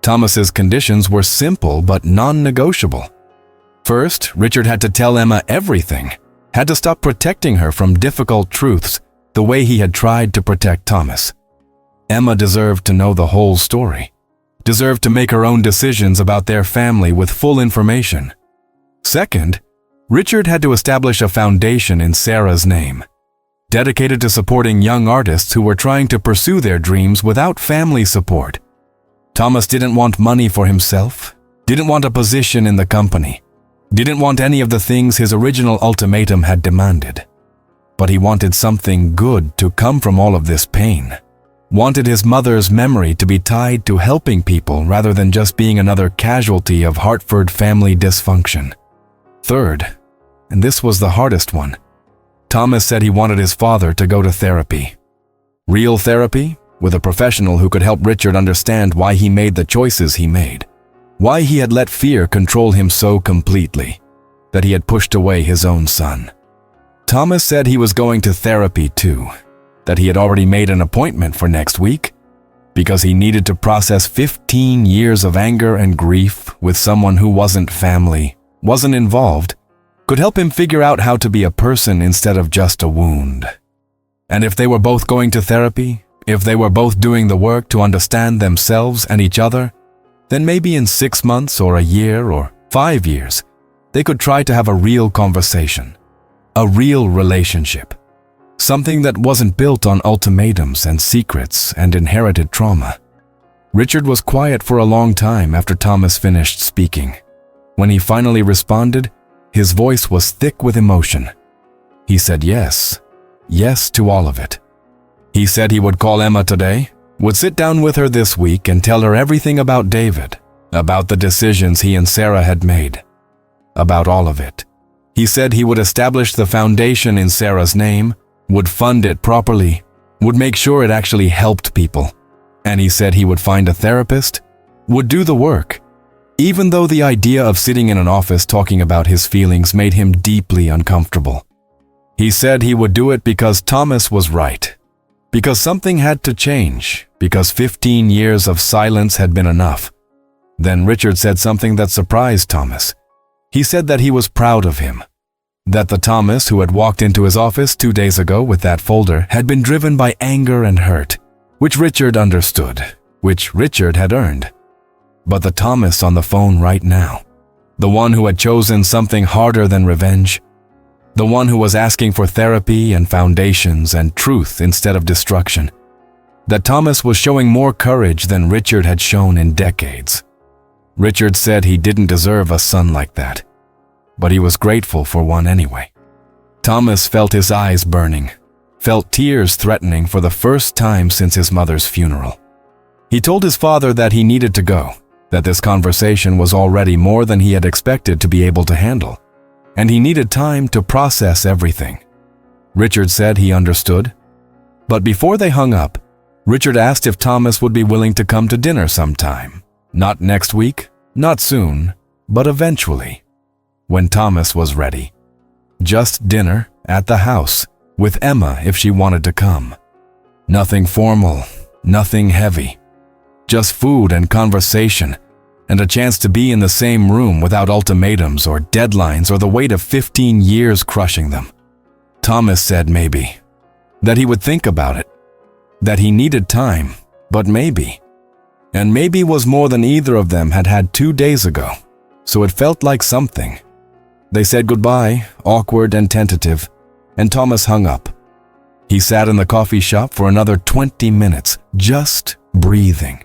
Thomas's conditions were simple but non-negotiable. First, Richard had to tell Emma everything, had to stop protecting her from difficult truths the way he had tried to protect Thomas. Emma deserved to know the whole story, deserved to make her own decisions about their family with full information. Second, Richard had to establish a foundation in Sarah's name, dedicated to supporting young artists who were trying to pursue their dreams without family support. Thomas didn't want money for himself, didn't want a position in the company, didn't want any of the things his original ultimatum had demanded. But he wanted something good to come from all of this pain. Wanted his mother's memory to be tied to helping people rather than just being another casualty of Hartford family dysfunction. Third, and this was the hardest one, Thomas said he wanted his father to go to therapy. Real therapy, with a professional who could help Richard understand why he made the choices he made, why he had let fear control him so completely, that he had pushed away his own son. Thomas said he was going to therapy too, that he had already made an appointment for next week, because he needed to process 15 years of anger and grief with someone who wasn't family, wasn't involved, could help him figure out how to be a person instead of just a wound. And if they were both going to therapy, if they were both doing the work to understand themselves and each other, then maybe in 6 months or a year or 5 years, they could try to have a real conversation, a real relationship, something that wasn't built on ultimatums and secrets and inherited trauma. Richard was quiet for a long time after Thomas finished speaking. When he finally responded, his voice was thick with emotion. He said yes to all of it. He said he would call Emma today, would sit down with her this week and tell her everything about David, about the decisions he and Sarah had made, about all of it. He said he would establish the foundation in Sarah's name, would fund it properly, would make sure it actually helped people. And he said he would find a therapist, would do the work, even though the idea of sitting in an office talking about his feelings made him deeply uncomfortable. He said he would do it because Thomas was right, because something had to change, because 15 years of silence had been enough. Then Richard said something that surprised Thomas. He said that he was proud of him, that the Thomas who had walked into his office 2 days ago with that folder had been driven by anger and hurt, which Richard understood, which Richard had earned. But the Thomas on the phone right now, the one who had chosen something harder than revenge, the one who was asking for therapy and foundations and truth instead of destruction, that Thomas was showing more courage than Richard had shown in decades. Richard said he didn't deserve a son like that, but he was grateful for one anyway. Thomas felt his eyes burning, felt tears threatening for the first time since his mother's funeral. He told his father that he needed to go, that this conversation was already more than he had expected to be able to handle, and he needed time to process everything. Richard said he understood, but before they hung up, Richard asked if Thomas would be willing to come to dinner sometime. Not next week, not soon, but eventually, when Thomas was ready. Just dinner at the house, with Emma if she wanted to come. Nothing formal, nothing heavy. Just food and conversation, and a chance to be in the same room without ultimatums or deadlines or the weight of 15 years crushing them. Thomas said maybe, that he would think about it, that he needed time, but maybe. And maybe was more than either of them had had 2 days ago, so it felt like something. They said goodbye, awkward and tentative, and Thomas hung up. He sat in the coffee shop for another 20 minutes, just breathing,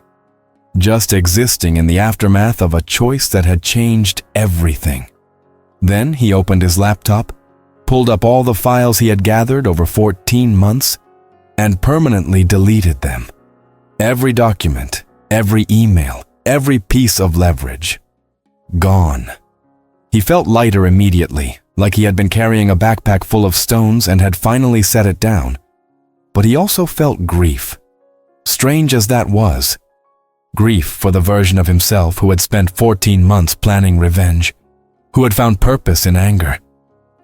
just existing in the aftermath of a choice that had changed everything. Then he opened his laptop, pulled up all the files he had gathered over 14 months, and permanently deleted them. Every document, every email, every piece of leverage. Gone. He felt lighter immediately, like he had been carrying a backpack full of stones and had finally set it down. But he also felt grief. Strange as that was. Grief for the version of himself who had spent 14 months planning revenge, who had found purpose in anger,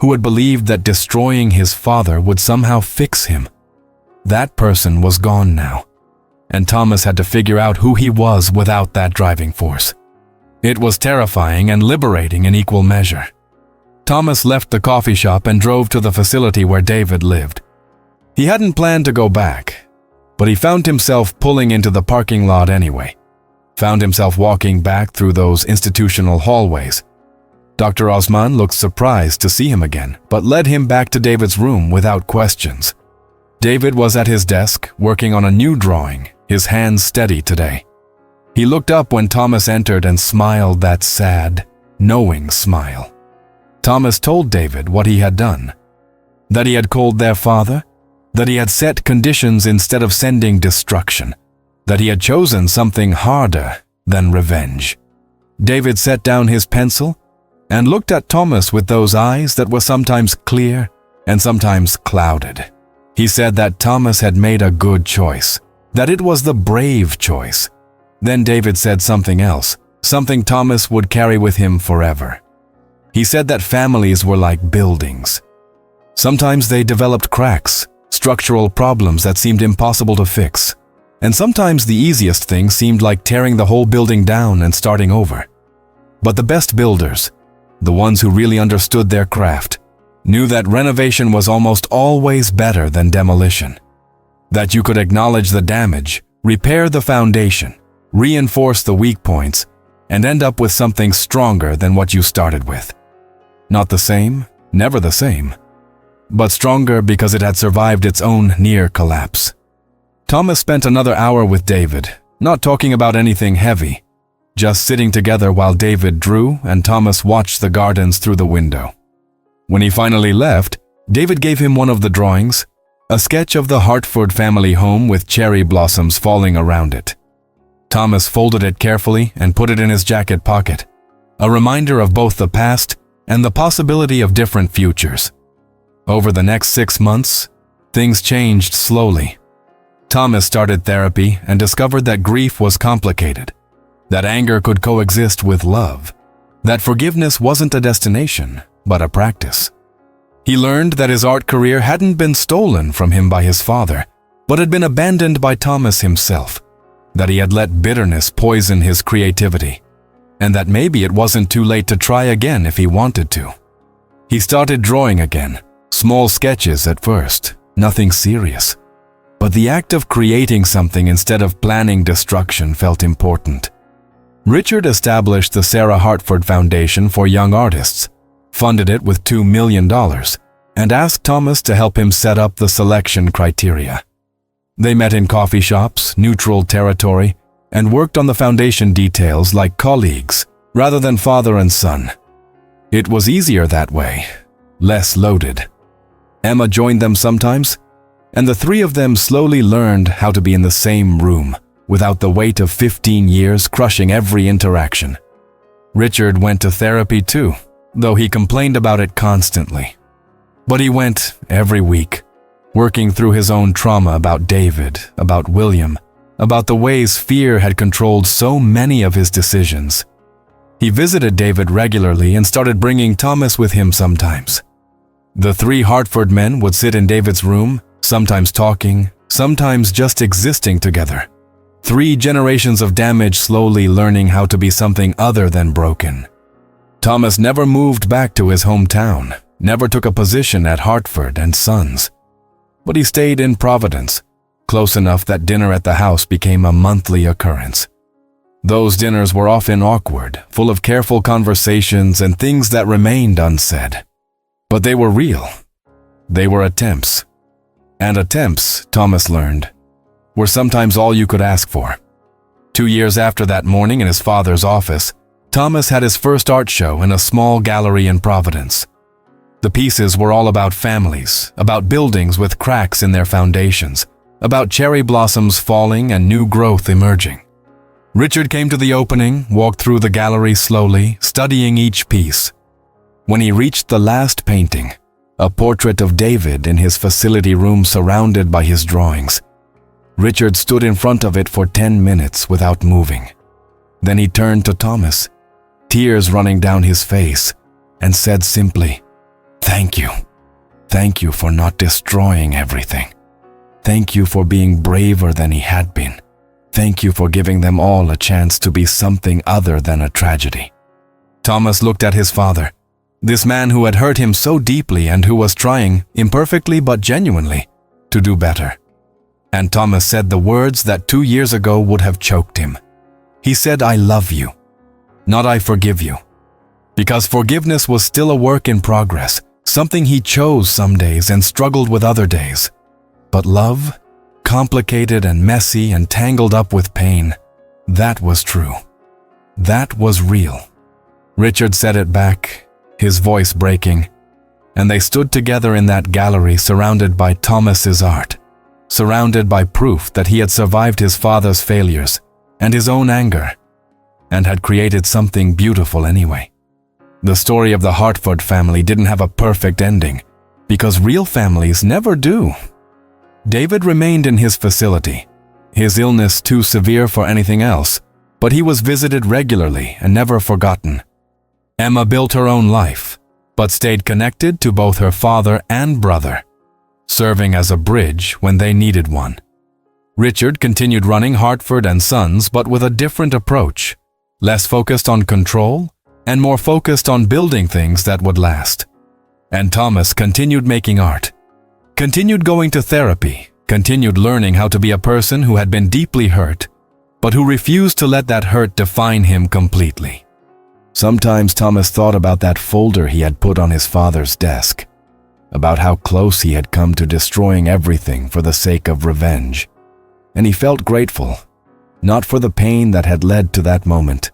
who had believed that destroying his father would somehow fix him. That person was gone now, and Thomas had to figure out who he was without that driving force. It was terrifying and liberating in equal measure. Thomas left the coffee shop and drove to the facility where David lived. He hadn't planned to go back, but he found himself pulling into the parking lot anyway. Found himself walking back through those institutional hallways. Dr. Osman looked surprised to see him again, but led him back to David's room without questions. David was at his desk, working on a new drawing, his hands steady today. He looked up when Thomas entered and smiled that sad, knowing smile. Thomas told David what he had done, that he had called their father, that he had set conditions instead of sending destruction, that he had chosen something harder than revenge. David set down his pencil and looked at Thomas with those eyes that were sometimes clear and sometimes clouded. He said that Thomas had made a good choice, that it was the brave choice. Then David said something else, something Thomas would carry with him forever. He said that families were like buildings. Sometimes they developed cracks, structural problems that seemed impossible to fix. And sometimes the easiest thing seemed like tearing the whole building down and starting over. But the best builders, the ones who really understood their craft, knew that renovation was almost always better than demolition. That you could acknowledge the damage, repair the foundation, reinforce the weak points, and end up with something stronger than what you started with. Not the same, never the same, but stronger because it had survived its own near collapse. Thomas spent another hour with David, not talking about anything heavy, just sitting together while David drew and Thomas watched the gardens through the window. When he finally left, David gave him one of the drawings, a sketch of the Hartford family home with cherry blossoms falling around it. Thomas folded it carefully and put it in his jacket pocket, a reminder of both the past and the possibility of different futures. Over the next 6 months, things changed slowly. Thomas started therapy and discovered that grief was complicated, that anger could coexist with love, that forgiveness wasn't a destination, but a practice. He learned that his art career hadn't been stolen from him by his father, but had been abandoned by Thomas himself, that he had let bitterness poison his creativity, and that maybe it wasn't too late to try again if he wanted to. He started drawing again, small sketches at first, nothing serious. But the act of creating something instead of planning destruction felt important. Richard established the Sarah Hartford Foundation for Young Artists, funded it with $2 million, and asked Thomas to help him set up the selection criteria. They met in coffee shops, neutral territory, and worked on the foundation details like colleagues rather than father and son. It was easier that way, less loaded. Emma joined them sometimes, and the three of them slowly learned how to be in the same room without the weight of 15 years crushing every interaction. Richard went to therapy too, though he complained about it constantly. But he went every week, working through his own trauma about David, about William, about the ways fear had controlled so many of his decisions. He visited David regularly and started bringing Thomas with him sometimes. The three Hartford men would sit in David's room, sometimes talking, sometimes just existing together. 3 generations of damage slowly learning how to be something other than broken. Thomas never moved back to his hometown, never took a position at Hartford and Sons. But he stayed in Providence, close enough that dinner at the house became a monthly occurrence. Those dinners were often awkward, full of careful conversations and things that remained unsaid. But they were real. They were attempts. And attempts, Thomas learned, were sometimes all you could ask for. 2 years after that morning in his father's office, Thomas had his first art show in a small gallery in Providence. The pieces were all about families, about buildings with cracks in their foundations, about cherry blossoms falling and new growth emerging. Richard came to the opening, walked through the gallery slowly, studying each piece. When he reached the last painting, a portrait of David in his facility room surrounded by his drawings, Richard stood in front of it for 10 minutes without moving. Then he turned to Thomas, tears running down his face, and said simply, "Thank you. Thank you for not destroying everything. Thank you for being braver than he had been. Thank you for giving them all a chance to be something other than a tragedy." Thomas looked at his father, this man who had hurt him so deeply and who was trying, imperfectly but genuinely, to do better. And Thomas said the words that 2 years ago would have choked him. He said, "I love you, not I forgive you." Because forgiveness was still a work in progress, something he chose some days and struggled with other days. But love, complicated and messy and tangled up with pain, That was true. That was real. Richard said it back, his voice breaking, and they stood together in that gallery surrounded by Thomas's art, surrounded by proof that he had survived his father's failures and his own anger, and had created something beautiful anyway. The story of the Hartford family didn't have a perfect ending, because real families never do. David remained in his facility, his illness too severe for anything else, but he was visited regularly and never forgotten. Emma built her own life, but stayed connected to both her father and brother, serving as a bridge when they needed one. Richard continued running Hartford and Sons, but with a different approach, less focused on control and more focused on building things that would last. And Thomas continued making art, continued going to therapy, continued learning how to be a person who had been deeply hurt, but who refused to let that hurt define him completely. Sometimes Thomas thought about that folder he had put on his father's desk, about how close he had come to destroying everything for the sake of revenge, and he felt grateful, not for the pain that had led to that moment,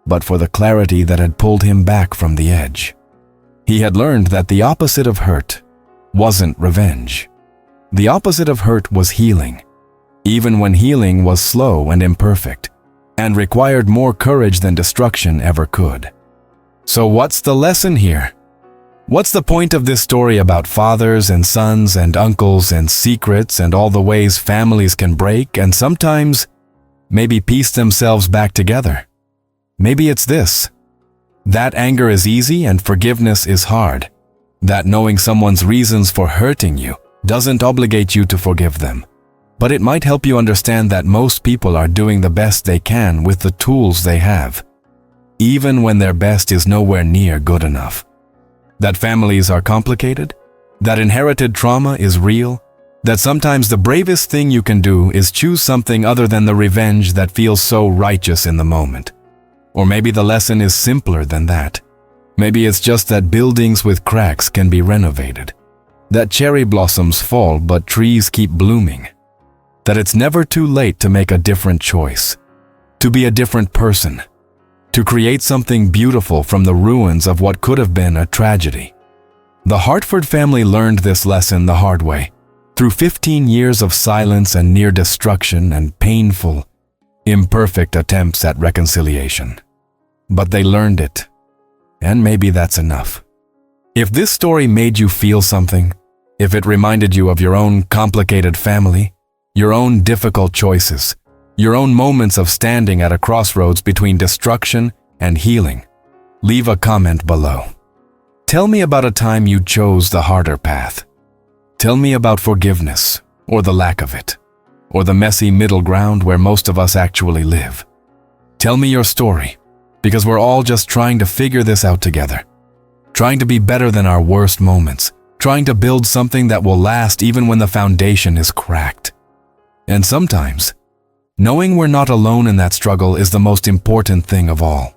but for the clarity that had pulled him back from the edge. He had learned that the opposite of hurt wasn't revenge. The opposite of hurt was healing, even when healing was slow and imperfect, and required more courage than destruction ever could. So what's the lesson here? What's the point of this story about fathers and sons and uncles and secrets and all the ways families can break and sometimes maybe piece themselves back together? Maybe it's this: that anger is easy and forgiveness is hard. That knowing someone's reasons for hurting you doesn't obligate you to forgive them, but it might help you understand that most people are doing the best they can with the tools they have, even when their best is nowhere near good enough. That families are complicated, that inherited trauma is real, that sometimes the bravest thing you can do is choose something other than the revenge that feels so righteous in the moment. Or maybe the lesson is simpler than that. Maybe it's just that buildings with cracks can be renovated, that cherry blossoms fall but trees keep blooming, that it's never too late to make a different choice, to be a different person, to create something beautiful from the ruins of what could have been a tragedy. The Hartford family learned this lesson the hard way, through 15 years of silence and near destruction and painful, imperfect attempts at reconciliation. But they learned it, and maybe that's enough. If this story made you feel something, if it reminded you of your own complicated family, your own difficult choices, your own moments of standing at a crossroads between destruction and healing, leave a comment below. Tell me about a time you chose the harder path. Tell me about forgiveness, or the lack of it, or the messy middle ground where most of us actually live. Tell me your story, because we're all just trying to figure this out together, trying to be better than our worst moments, trying to build something that will last even when the foundation is cracked. And sometimes, knowing we're not alone in that struggle is the most important thing of all.